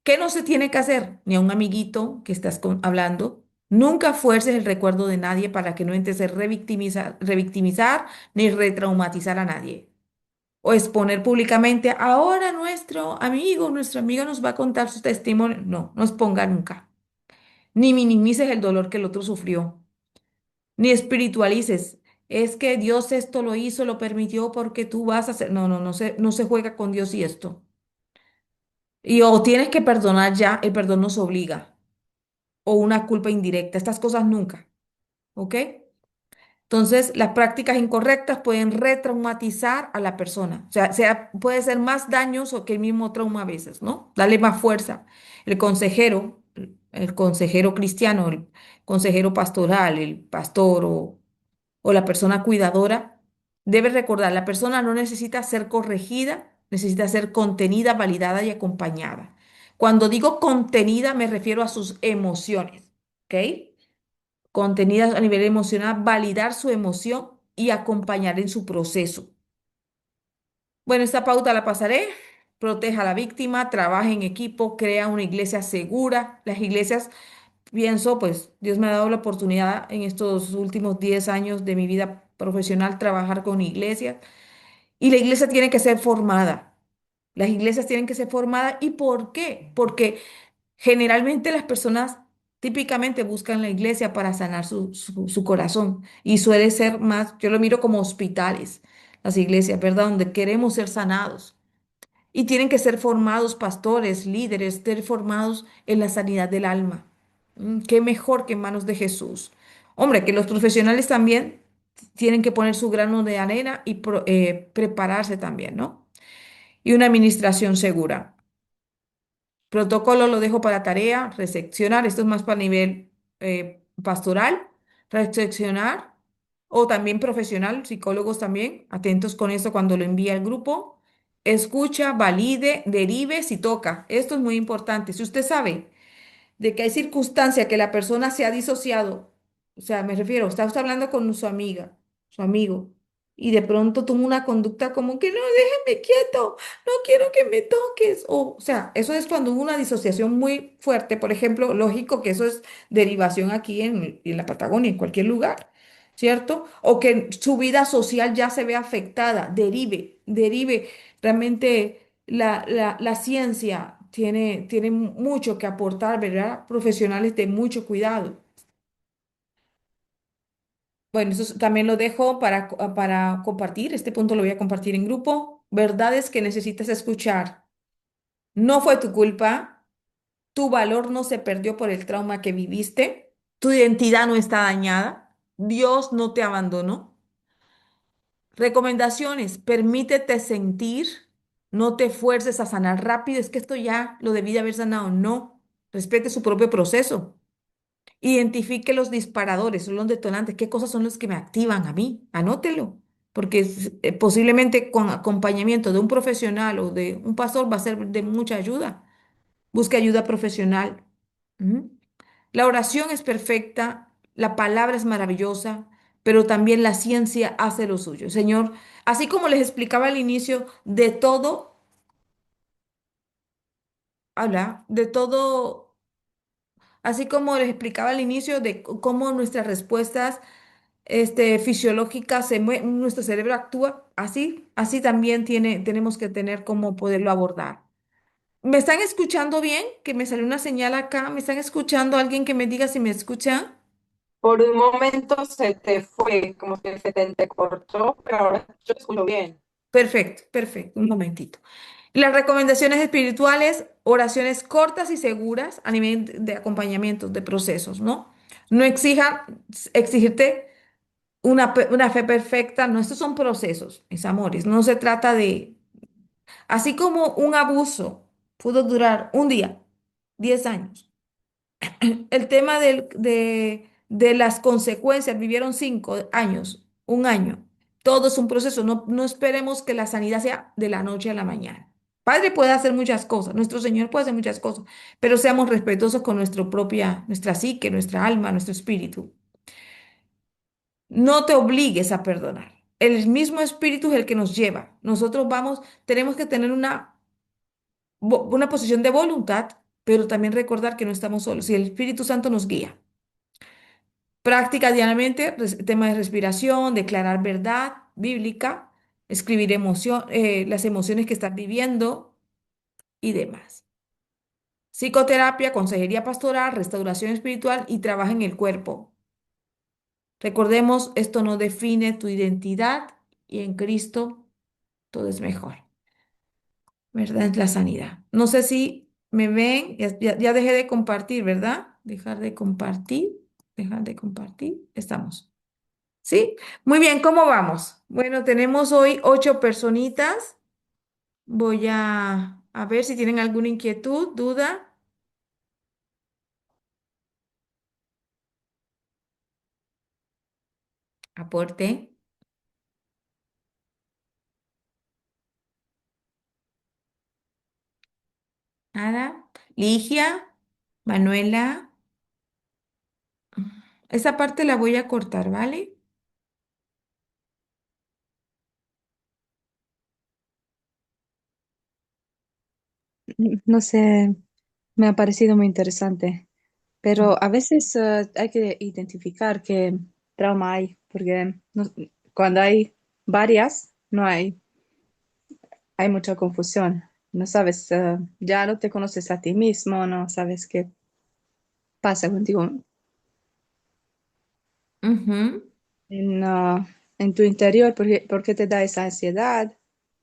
Speaker 1: ¿Qué no se tiene que hacer? Ni a un amiguito que estás hablando. Nunca fuerces el recuerdo de nadie para que no entres a revictimizar ni retraumatizar a nadie. O exponer públicamente, ahora nuestro amigo nos va a contar su testimonio. No, no exponga nunca. Ni minimices el dolor que el otro sufrió. Ni espiritualices. Es que Dios esto lo hizo, lo permitió porque tú vas a hacer. No, no, no se juega con Dios y esto. Y o tienes que perdonar ya, el perdón nos obliga. O una culpa indirecta. Estas cosas nunca. ¿Ok? Entonces, las prácticas incorrectas pueden retraumatizar a la persona. O sea, puede ser más dañoso que el mismo trauma a veces, ¿no? Darle más fuerza. El consejero cristiano, el consejero pastoral, el pastor o la persona cuidadora, debe recordar, la persona no necesita ser corregida, necesita ser contenida, validada y acompañada. Cuando digo contenida, me refiero a sus emociones, ¿ok? Contenidas a nivel emocional, validar su emoción y acompañar en su proceso. Bueno, esta pauta la pasaré. Proteja a la víctima, trabaja en equipo, crea una iglesia segura. Las iglesias, pienso, pues Dios me ha dado la oportunidad en estos últimos 10 años de mi vida profesional trabajar con iglesias y la iglesia tiene que ser formada. Las iglesias tienen que ser formadas. ¿Y por qué? Porque generalmente las personas típicamente buscan la iglesia para sanar su corazón y suele ser más, yo lo miro como hospitales, las iglesias, ¿verdad? Donde queremos ser sanados. Y tienen que ser formados pastores, líderes, ser formados en la sanidad del alma. Qué mejor que en manos de Jesús. Hombre, que los profesionales también tienen que poner su grano de arena y prepararse también, ¿no? Y una administración segura. Protocolo lo dejo para tarea, recepcionar, esto es más para nivel pastoral, recepcionar o también profesional, psicólogos también, atentos con esto cuando lo envía el grupo. Escucha, valide, derive si toca. Esto es muy importante. Si usted sabe de que hay circunstancia que la persona se ha disociado, o sea, me refiero, está usted hablando con su amiga, su amigo, y de pronto toma una conducta como que no, déjeme quieto, no quiero que me toques, o sea, eso es cuando hubo una disociación muy fuerte, por ejemplo, lógico que eso es derivación aquí en la Patagonia, en cualquier lugar. ¿Cierto? O que su vida social ya se ve afectada, derive. Realmente la ciencia tiene mucho que aportar, ¿verdad? Profesionales de mucho cuidado. Bueno, también lo dejo para compartir. Este punto lo voy a compartir en grupo. Verdades que necesitas escuchar. No fue tu culpa. Tu valor no se perdió por el trauma que viviste. Tu identidad no está dañada. Dios no te abandonó. Recomendaciones, permítete sentir, no te fuerces a sanar rápido, es que esto ya lo debí de haber sanado, no, respete su propio proceso, identifique los disparadores, son los detonantes, qué cosas son los que me activan a mí, anótelo, porque posiblemente con acompañamiento de un profesional o de un pastor va a ser de mucha ayuda, busque ayuda profesional. ¿Mm? La oración es perfecta, la palabra es maravillosa, pero también la ciencia hace lo suyo. Señor, así como les explicaba al inicio, de todo, habla, de todo, así como les explicaba al inicio de cómo nuestras respuestas fisiológicas, nuestro cerebro actúa, así también tenemos que tener cómo poderlo abordar. ¿Me están escuchando bien? Que me salió una señal acá. ¿Me están escuchando? ¿Alguien que me diga si me escucha?
Speaker 3: Por un momento se te fue, como que se te entrecortó, pero ahora yo te escucho bien.
Speaker 1: Perfecto, perfecto. Un momentito. Las recomendaciones espirituales, oraciones cortas y seguras a nivel de acompañamiento, de procesos, ¿no? No exigirte una fe perfecta, no, estos son procesos, mis amores. No se trata de, así como un abuso pudo durar un día, 10 años. El tema de las consecuencias, vivieron 5 años, un año. Todo es un proceso. No, no esperemos que la sanidad sea de la noche a la mañana. Padre puede hacer muchas cosas, nuestro Señor puede hacer muchas cosas, pero seamos respetuosos con nuestra psique, nuestra alma, nuestro espíritu. No te obligues a perdonar. El mismo espíritu es el que nos lleva. Nosotros tenemos que tener una posición de voluntad. pero también recordar que no estamos solos y el Espíritu Santo nos guía. Práctica diariamente, tema de respiración, declarar verdad bíblica, escribir las emociones que estás viviendo y demás. Psicoterapia, consejería pastoral, restauración espiritual y trabajo en el cuerpo. Recordemos, esto no define tu identidad y en Cristo todo es mejor, ¿verdad? Es la sanidad. No sé si me ven, ya dejé de compartir, ¿verdad? Dejar de compartir, estamos. ¿Sí? Muy bien, ¿cómo vamos? Bueno, tenemos hoy 8 personitas. Voy a ver si tienen alguna inquietud, duda, aporte. Nada. Ligia, Manuela, esa parte la voy a cortar, ¿vale?
Speaker 2: No sé, me ha parecido muy interesante, pero a veces hay que identificar qué trauma hay, porque cuando hay varias, no hay mucha confusión. No sabes, ya no te conoces a ti mismo, no sabes qué pasa contigo
Speaker 1: Ujú,
Speaker 2: en, en tu interior, por qué te da esa ansiedad,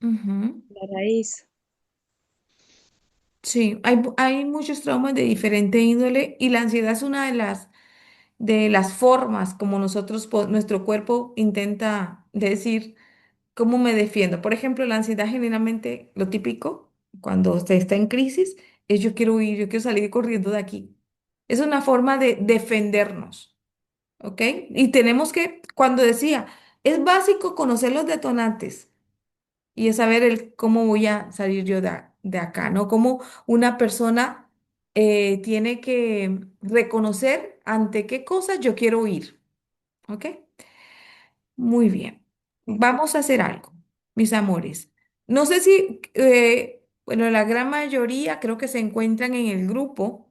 Speaker 1: ujú.
Speaker 2: la raíz.
Speaker 1: Sí, hay muchos traumas de diferente índole y la ansiedad es una de las formas como nuestro cuerpo intenta decir cómo me defiendo. Por ejemplo, la ansiedad generalmente, lo típico, cuando se está en crisis, es yo quiero huir, yo quiero salir corriendo de aquí. Es una forma de defendernos, ¿ok? Y tenemos que, cuando decía, es básico conocer los detonantes y es saber cómo voy a salir yo de acá, ¿no? Cómo una persona tiene que reconocer ante qué cosas yo quiero huir, ¿ok? Muy bien. Vamos a hacer algo, mis amores. No sé si, bueno, la gran mayoría creo que se encuentran en el grupo.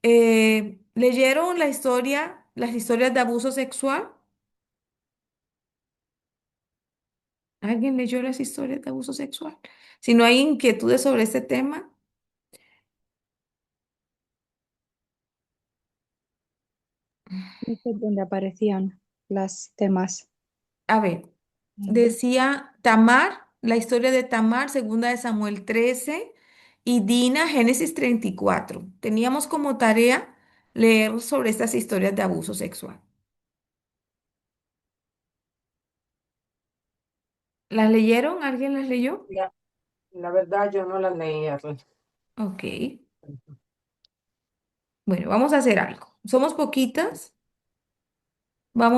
Speaker 1: ¿Leyeron las historias de abuso sexual? ¿Alguien leyó las historias de abuso sexual? Si no hay inquietudes sobre este tema,
Speaker 2: No sé dónde aparecían los temas.
Speaker 1: a ver, decía Tamar, la historia de Tamar, segunda de Samuel 13 y Dina, Génesis 34. Teníamos como tarea leer sobre estas historias de abuso sexual. ¿Las leyeron? ¿Alguien las leyó?
Speaker 3: La verdad, yo no las leía, pues.
Speaker 1: Ok. Bueno, vamos a hacer algo. Somos poquitas. A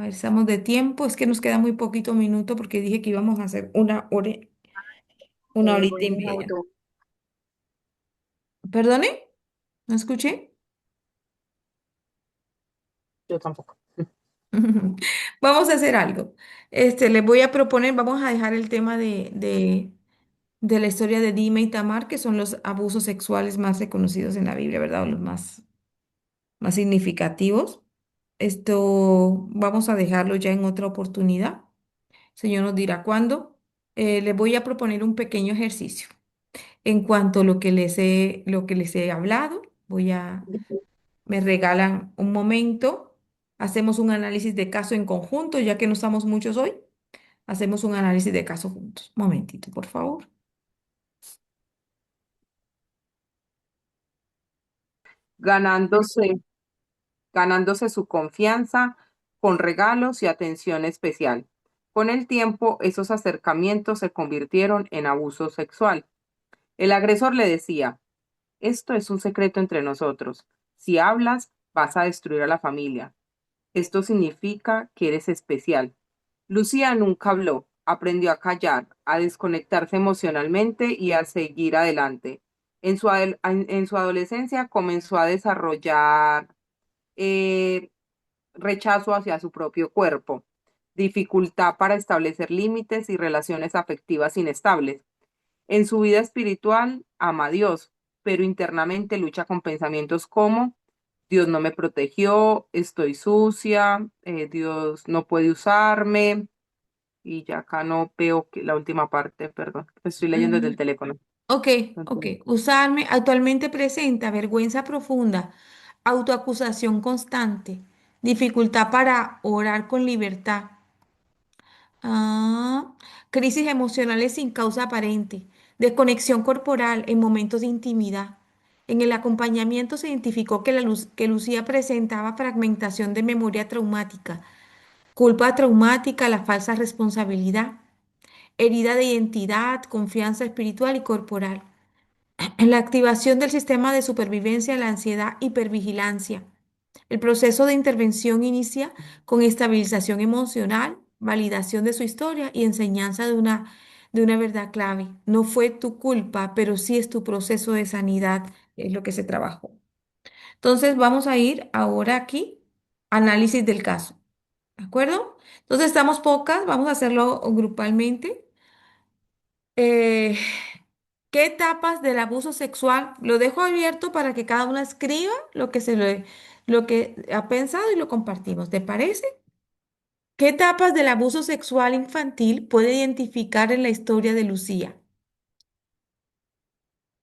Speaker 1: ver, estamos de tiempo. Es que nos queda muy poquito minuto porque dije que íbamos a hacer una horita
Speaker 3: Voy
Speaker 1: y
Speaker 3: en
Speaker 1: media.
Speaker 3: auto.
Speaker 1: ¿Perdone? ¿No escuché?
Speaker 3: Yo tampoco.
Speaker 1: Vamos a hacer algo. Les voy a proponer, vamos a dejar el tema de la historia de Dima y Tamar, que son los abusos sexuales más reconocidos en la Biblia, ¿verdad? O los más significativos. Esto vamos a dejarlo ya en otra oportunidad. El Señor nos dirá cuándo. Les voy a proponer un pequeño ejercicio. En cuanto a lo que les he hablado, me regalan un momento, hacemos un análisis de caso en conjunto, ya que no estamos muchos hoy, hacemos un análisis de caso juntos. Momentito, por favor.
Speaker 3: Ganándose, ganándose su confianza con regalos y atención especial. Con el tiempo, esos acercamientos se convirtieron en abuso sexual. El agresor le decía, esto es un secreto entre nosotros. Si hablas, vas a destruir a la familia. Esto significa que eres especial. Lucía nunca habló, aprendió a callar, a desconectarse emocionalmente y a seguir adelante. En su adolescencia comenzó a desarrollar eh, rechazo hacia su propio cuerpo, dificultad para establecer límites y relaciones afectivas inestables. En su vida espiritual ama a Dios, pero internamente lucha con pensamientos como Dios no me protegió, estoy sucia, Dios no puede usarme, y ya acá no veo que la última parte, perdón, estoy leyendo desde el
Speaker 1: Mm,
Speaker 3: teléfono.
Speaker 1: ok, ok. Usarme actualmente presenta vergüenza profunda, autoacusación constante, dificultad para orar con libertad. Ah, crisis emocionales sin causa aparente, desconexión corporal en momentos de intimidad. En el acompañamiento se identificó que, que Lucía presentaba fragmentación de memoria traumática, culpa traumática, la falsa responsabilidad, herida de identidad, confianza espiritual y corporal. En la activación del sistema de supervivencia, la ansiedad, hipervigilancia. El proceso de intervención inicia con estabilización emocional, validación de su historia y enseñanza de una verdad clave. No fue tu culpa, pero sí es tu proceso de sanidad, es lo que se trabajó. Entonces vamos a ir ahora aquí, análisis del caso. ¿De acuerdo? Entonces estamos pocas, vamos a hacerlo grupalmente. Eh, ¿Qué etapas del abuso sexual? Lo dejo abierto para que cada una escriba lo que ha pensado y lo compartimos. ¿Te parece? ¿Qué etapas del abuso sexual infantil puede identificar en la historia de Lucía?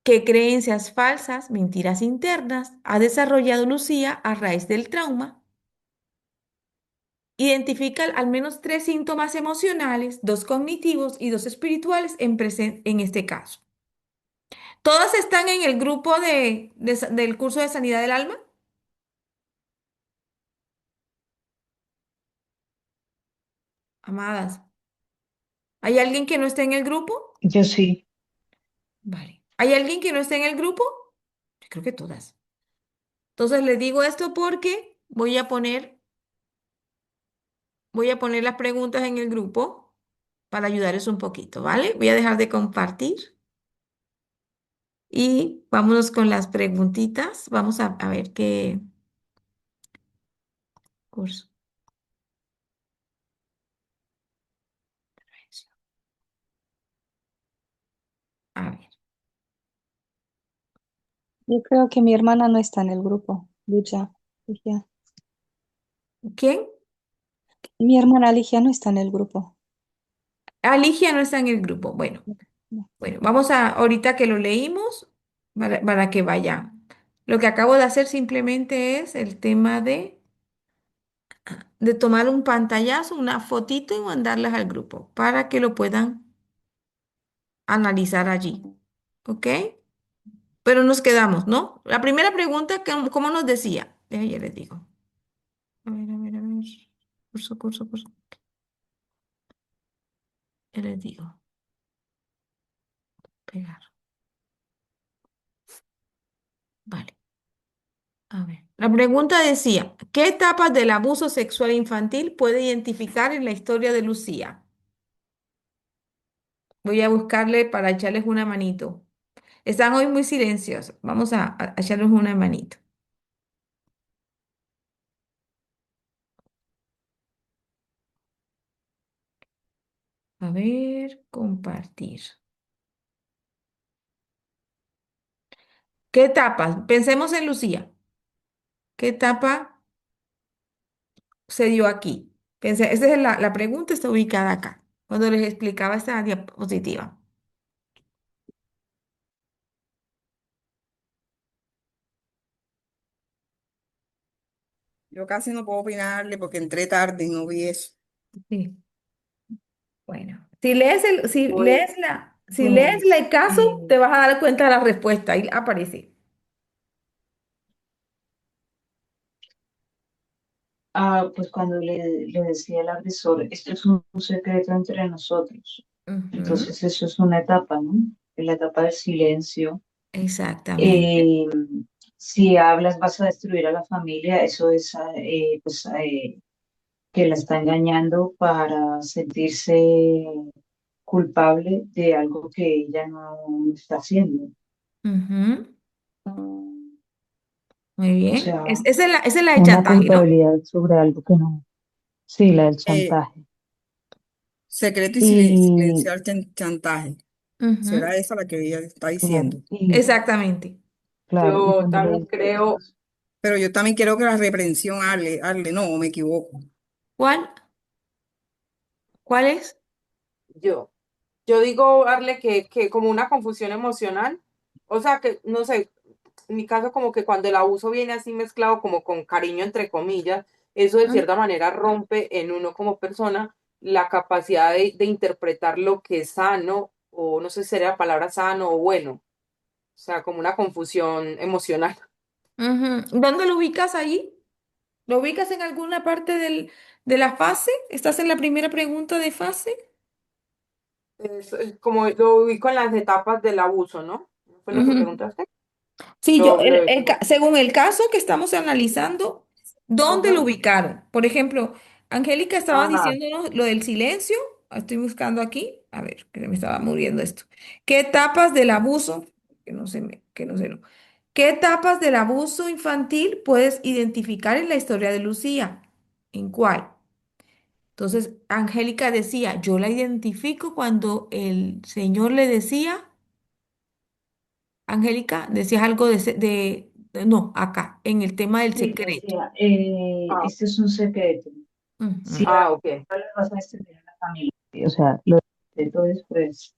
Speaker 1: ¿Qué creencias falsas, mentiras internas ha desarrollado Lucía a raíz del trauma? Identifica al menos tres síntomas emocionales, dos cognitivos y dos espirituales en este caso. ¿Todas están en el grupo del curso de sanidad del alma? Amadas, ¿hay alguien que no esté en el grupo?
Speaker 2: Yo sí.
Speaker 1: Vale. ¿Hay alguien que no esté en el grupo? Yo creo que todas. Entonces les digo esto porque voy a poner las preguntas en el grupo para ayudarles un poquito, ¿vale? Voy a dejar de compartir y vámonos con las preguntitas. Vamos a ver qué curso. A ver.
Speaker 4: Yo creo que mi hermana no está en el grupo. Lucha, Ligia.
Speaker 1: ¿Quién?
Speaker 4: Mi hermana Ligia no está en el grupo.
Speaker 1: Alicia no está en el grupo. Bueno.
Speaker 4: No, no.
Speaker 1: Bueno, vamos a, ahorita que lo leímos, para que vaya. Lo que acabo de hacer simplemente es el tema de tomar un pantallazo, una fotito y mandarlas al grupo para que lo puedan analizar allí. ¿Ok? Pero nos quedamos, ¿no? La primera pregunta, ¿cómo nos decía? Ya les digo. A ver, a ver, a ver. Curso, curso, curso. Ya les digo. Pegar. Vale. A ver. La pregunta decía, ¿qué etapas del abuso sexual infantil puede identificar en la historia de Lucía? Voy a buscarle para echarles una manito. Están hoy muy silenciosos. Vamos a echarles una manito. A ver, compartir. ¿Qué etapas? Pensemos en Lucía. ¿Qué etapa se dio aquí? Esta es la pregunta, está ubicada acá, cuando les explicaba esta diapositiva.
Speaker 5: Yo casi no puedo opinarle porque entré tarde y no vi eso.
Speaker 1: Sí. Bueno, si lees
Speaker 2: Pues,
Speaker 1: el caso, te vas a dar cuenta de la respuesta. Ahí aparece.
Speaker 2: pues cuando le decía al agresor, esto es un secreto entre nosotros.
Speaker 1: Ujú,
Speaker 2: Entonces eso es una etapa, ¿no? En la etapa del silencio.
Speaker 1: exactamente.
Speaker 2: Eh, si hablas vas a destruir a la familia, eso es que la está engañando para sentirse culpable de algo que ella no está haciendo.
Speaker 1: Ujú, muy
Speaker 2: O
Speaker 1: bien.
Speaker 2: sea,
Speaker 1: Esa es la de
Speaker 2: una
Speaker 1: chantaje, ¿no?
Speaker 2: culpabilidad sobre algo que no. Sí, la del
Speaker 5: Eh,
Speaker 2: chantaje.
Speaker 5: secreto y
Speaker 2: Y
Speaker 5: silenciar chantaje.
Speaker 1: Ujú,
Speaker 5: ¿Será esa la que ella está
Speaker 2: claro,
Speaker 5: diciendo?
Speaker 1: exactamente.
Speaker 2: claro, y
Speaker 3: Yo
Speaker 2: cuando le
Speaker 3: también
Speaker 2: dice
Speaker 3: creo,
Speaker 2: Dios,
Speaker 5: Pero yo también creo que la reprensión, no, me equivoco.
Speaker 1: ¿Cuál? ¿Cuál es?
Speaker 3: yo, yo digo, Arle, que como una confusión emocional, o sea, que, no sé, en mi caso como que cuando el abuso viene así mezclado como con cariño entre comillas, eso de
Speaker 1: ¿Mm?
Speaker 3: cierta manera rompe en uno como persona la capacidad de interpretar lo que es sano, o no sé si sería la palabra sano o bueno, o sea, como una confusión emocional.
Speaker 1: Ujú. ¿Dónde lo ubicas allí? ¿Lo ubicas en alguna parte de la fase? ¿Estás en la primera pregunta de fase?
Speaker 3: Es como lo ubico en las etapas del abuso, ¿no? ¿Fue lo que
Speaker 1: Ujú.
Speaker 3: preguntaste?
Speaker 1: Sí,
Speaker 3: Lo de como,
Speaker 1: según el caso que estamos analizando, ¿dónde lo
Speaker 3: ajá,
Speaker 1: ubicaron? Por ejemplo, Angélica estaba
Speaker 3: ajá,
Speaker 1: diciéndonos lo del silencio. Estoy buscando aquí. A ver, que se me estaba muriendo esto. ¿Qué etapas del abuso? Que no se no. ¿Qué etapas del abuso infantil puedes identificar en la historia de Lucía? ¿En cuál? Entonces, Angélica decía, yo la identifico cuando el Señor le decía, Angélica, decías algo no, acá, en el tema del
Speaker 2: sí,
Speaker 1: secreto.
Speaker 2: decía,
Speaker 3: ah,
Speaker 2: este es un secreto.
Speaker 1: Ujú,
Speaker 2: Si
Speaker 3: ah, ok.
Speaker 2: algo le vas a extender a la familia, o sea, lo secreto es pues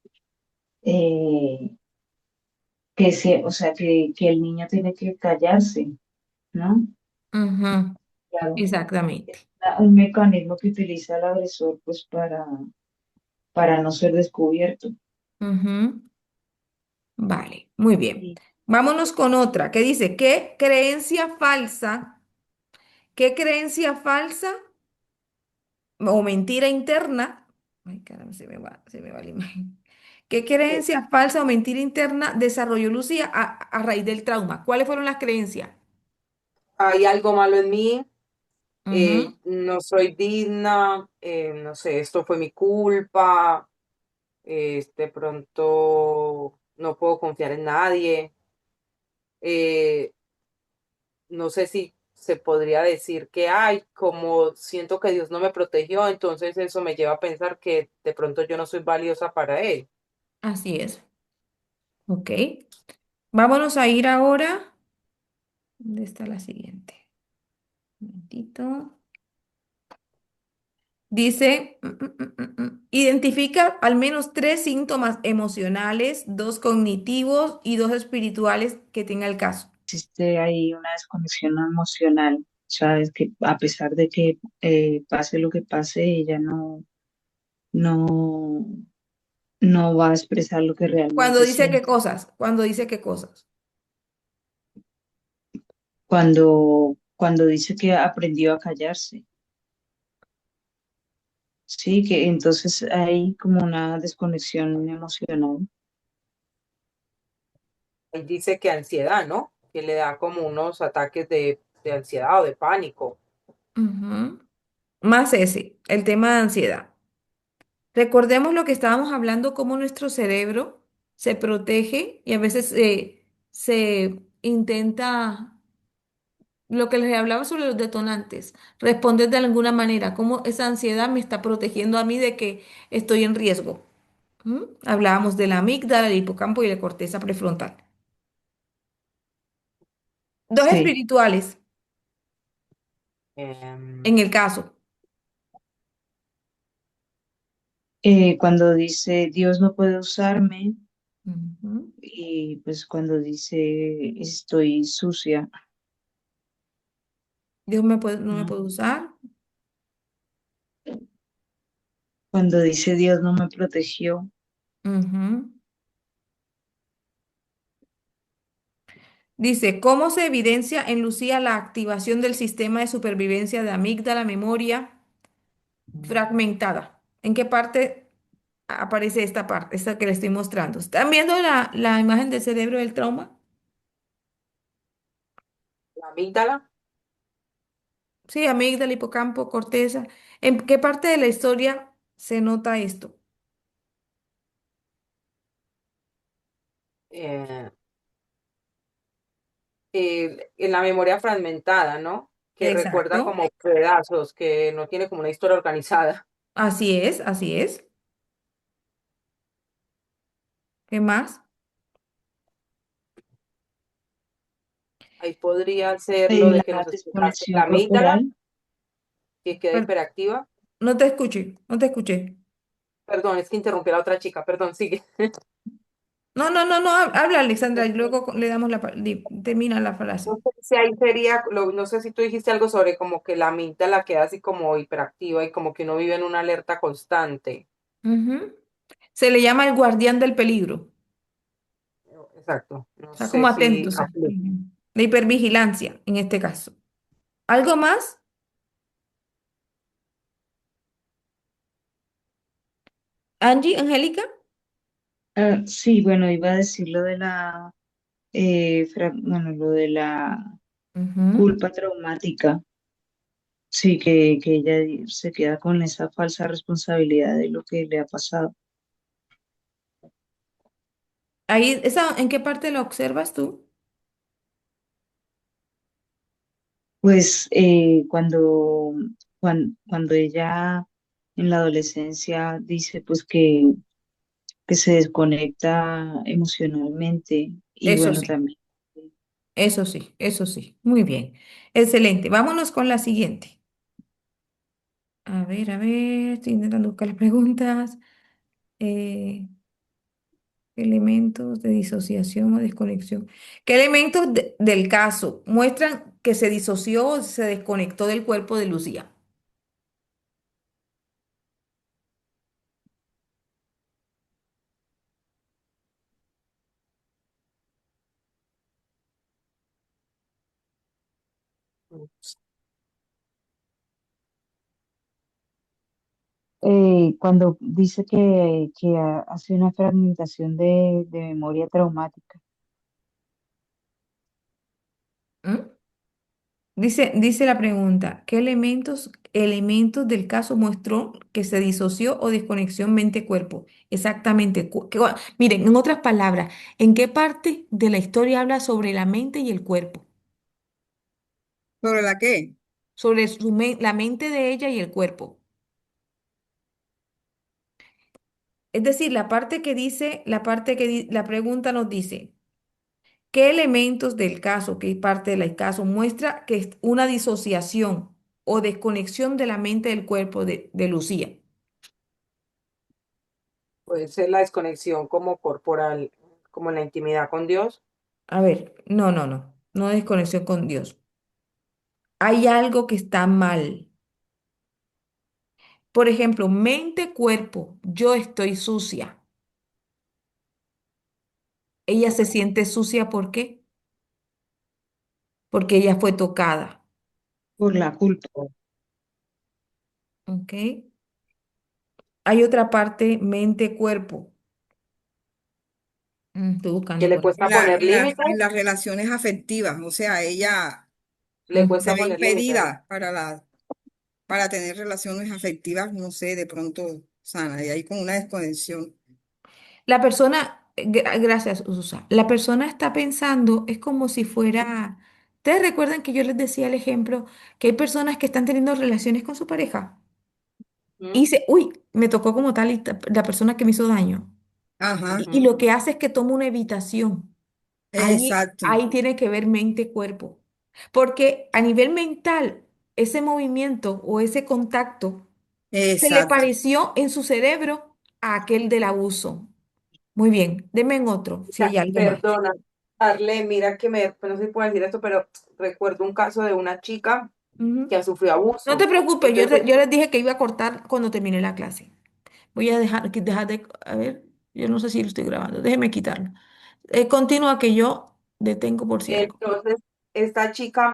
Speaker 2: eh, o sea, que el niño tiene que callarse, ¿no?
Speaker 1: ujú,
Speaker 2: Claro,
Speaker 1: exactamente.
Speaker 2: un mecanismo que utiliza el agresor pues para no ser descubierto.
Speaker 1: Ujú, vale, muy bien.
Speaker 2: Sí,
Speaker 1: Vámonos con otra que dice, qué creencia falsa o mentira interna, ay caramba, se me va la imagen. ¿Qué creencia falsa o mentira interna desarrolló Lucía a raíz del trauma? ¿Cuáles fueron las creencias?
Speaker 3: Hay algo malo en mí,
Speaker 1: Ujú,
Speaker 3: no soy digna, no sé, esto fue mi culpa, de pronto no puedo confiar en nadie, eh, no sé si se podría decir que, ay, como siento que Dios no me protegió, entonces eso me lleva a pensar que de pronto yo no soy valiosa para Él.
Speaker 1: así es. Ok. Vámonos a ir ahora. ¿Dónde está la siguiente? Un momentito. Dice, identifica al menos tres síntomas emocionales, dos cognitivos y dos espirituales que tenga el caso.
Speaker 2: existe ahí una desconexión emocional, sabes que a pesar de que pase lo que pase, ella no, no va a expresar lo que
Speaker 1: Cuando
Speaker 2: realmente
Speaker 1: dice qué
Speaker 2: siente.
Speaker 1: cosas, cuando dice qué cosas.
Speaker 2: Cuando dice que aprendió a callarse, sí, que entonces hay como una desconexión emocional.
Speaker 3: Él dice que ansiedad, ¿no? Que le da como unos ataques de ansiedad o de pánico.
Speaker 1: Ujú. Más ese, el tema de ansiedad. Recordemos lo que estábamos hablando, cómo nuestro cerebro se protege y a veces se intenta, lo que les hablaba sobre los detonantes, responder de alguna manera, cómo esa ansiedad me está protegiendo a mí de que estoy en riesgo. ¿Mm? Hablábamos de la amígdala, el hipocampo y la corteza prefrontal. Dos
Speaker 2: Sí,
Speaker 1: espirituales,
Speaker 3: Em,
Speaker 1: en el caso.
Speaker 2: cuando dice Dios no puede usarme
Speaker 1: Ujú.
Speaker 2: y pues cuando dice estoy sucia,
Speaker 1: No me
Speaker 2: ¿no?
Speaker 1: puede usar.
Speaker 2: Cuando dice Dios no me protegió,
Speaker 1: Ujú. Dice, ¿cómo se evidencia en Lucía la activación del sistema de supervivencia de amígdala, memoria fragmentada? ¿En qué parte aparece esta parte, esta que le estoy mostrando? ¿Están viendo la imagen del cerebro del trauma?
Speaker 3: la amígdala,
Speaker 1: Sí, amígdala, hipocampo, corteza. ¿En qué parte de la historia se nota esto?
Speaker 3: eh, en la memoria fragmentada, ¿no? Que recuerda
Speaker 1: Exacto.
Speaker 3: como pedazos, que no tiene como una historia organizada.
Speaker 1: Así es, así es. ¿Qué más?
Speaker 3: Ahí podría ser lo de
Speaker 2: La
Speaker 3: que nos explicaste,
Speaker 2: desconexión
Speaker 3: la amígdala,
Speaker 2: corporal.
Speaker 3: que queda
Speaker 1: Per-
Speaker 3: hiperactiva.
Speaker 1: No te escuché, no te escuché.
Speaker 3: Perdón, es que interrumpí a la otra chica, perdón, sigue.
Speaker 1: No, no, no, no, habla Alexandra y luego le damos termina la frase.
Speaker 3: No sé si ahí sería, no sé si tú dijiste algo sobre como que la amígdala queda así como hiperactiva y como que uno vive en una alerta constante.
Speaker 1: Ujú. Se le llama el guardián del peligro.
Speaker 3: Exacto, no
Speaker 1: Está como
Speaker 3: sé si
Speaker 1: atentos.
Speaker 3: aplica.
Speaker 1: Ujú. La hipervigilancia en este caso. ¿Algo más? Angie, Angélica.
Speaker 2: Sí, bueno, iba a decir lo de bueno, lo de la
Speaker 1: Ujú.
Speaker 2: culpa traumática. Sí, que ella se queda con esa falsa responsabilidad de lo que le ha pasado.
Speaker 1: Ahí, ¿en qué parte la observas tú?
Speaker 2: Pues cuando ella en la adolescencia dice pues que se desconecta emocionalmente y
Speaker 1: Eso
Speaker 2: bueno,
Speaker 1: sí,
Speaker 2: también.
Speaker 1: eso sí, eso sí. Muy bien. Excelente. Vámonos con la siguiente. A ver, estoy intentando buscar las preguntas. Eh, Elementos de disociación o desconexión. ¿Qué elementos del caso muestran que se disoció o se desconectó del cuerpo de Lucía?
Speaker 2: Cuando dice que hace una fragmentación de memoria traumática.
Speaker 1: ¿Mm? Dice la pregunta, ¿qué elementos del caso mostró que se disoció o desconexión mente-cuerpo? Exactamente. Miren, en otras palabras, ¿en qué parte de la historia habla sobre la mente y el cuerpo?
Speaker 5: ¿Sobre la qué?
Speaker 1: Sobre la mente de ella y el cuerpo. Es decir, la pregunta nos dice, ¿qué elementos del caso, qué parte del caso muestra que es una disociación o desconexión de la mente del cuerpo de Lucía?
Speaker 3: Puede ser la desconexión como corporal, como en la intimidad con Dios.
Speaker 1: A ver, no, no, no, no desconexión con Dios. Hay algo que está mal. Por ejemplo, mente, cuerpo, yo estoy sucia. Ella se siente sucia, ¿por qué? Porque ella fue tocada,
Speaker 2: Por la culpa.
Speaker 1: ¿ok? Hay otra parte, mente, cuerpo. Estoy
Speaker 3: Que
Speaker 1: buscando
Speaker 3: le
Speaker 1: por aquí.
Speaker 3: cuesta poner límites,
Speaker 5: En las relaciones afectivas, o sea, ella
Speaker 3: le
Speaker 1: Ujú.
Speaker 5: se
Speaker 3: cuesta
Speaker 5: ve
Speaker 3: poner límites.
Speaker 5: impedida para tener relaciones afectivas, no sé, de pronto sana, y ahí con una desconexión.
Speaker 1: La persona, gracias, Susa, la persona está pensando, es como si fuera, ¿ustedes recuerdan que yo les decía el ejemplo que hay personas que están teniendo relaciones con su pareja y
Speaker 3: ¿Mm?
Speaker 1: dice, uy, me tocó como tal y la persona que me hizo daño?
Speaker 5: Ajá,
Speaker 1: Y
Speaker 3: Ujú.
Speaker 1: lo que hace es que toma una evitación.
Speaker 5: exacto,
Speaker 1: Ahí tiene que ver mente-cuerpo. Porque a nivel mental, ese movimiento o ese contacto se le
Speaker 5: exacto.
Speaker 1: pareció en su cerebro a aquel del abuso. Muy bien, denme en otro, si hay algo más.
Speaker 3: Perdona, Arle, mira que pues no sé si puedo decir esto, pero recuerdo un caso de una chica
Speaker 1: Ujú.
Speaker 3: que sufrió
Speaker 1: No te
Speaker 3: abuso.
Speaker 1: preocupes,
Speaker 3: Entonces,
Speaker 1: yo les dije que iba a cortar cuando termine la clase. Voy a dejar de, a ver, yo no sé si lo estoy grabando, déjeme quitarlo. Continúa que yo detengo por si algo.
Speaker 3: entonces esta chica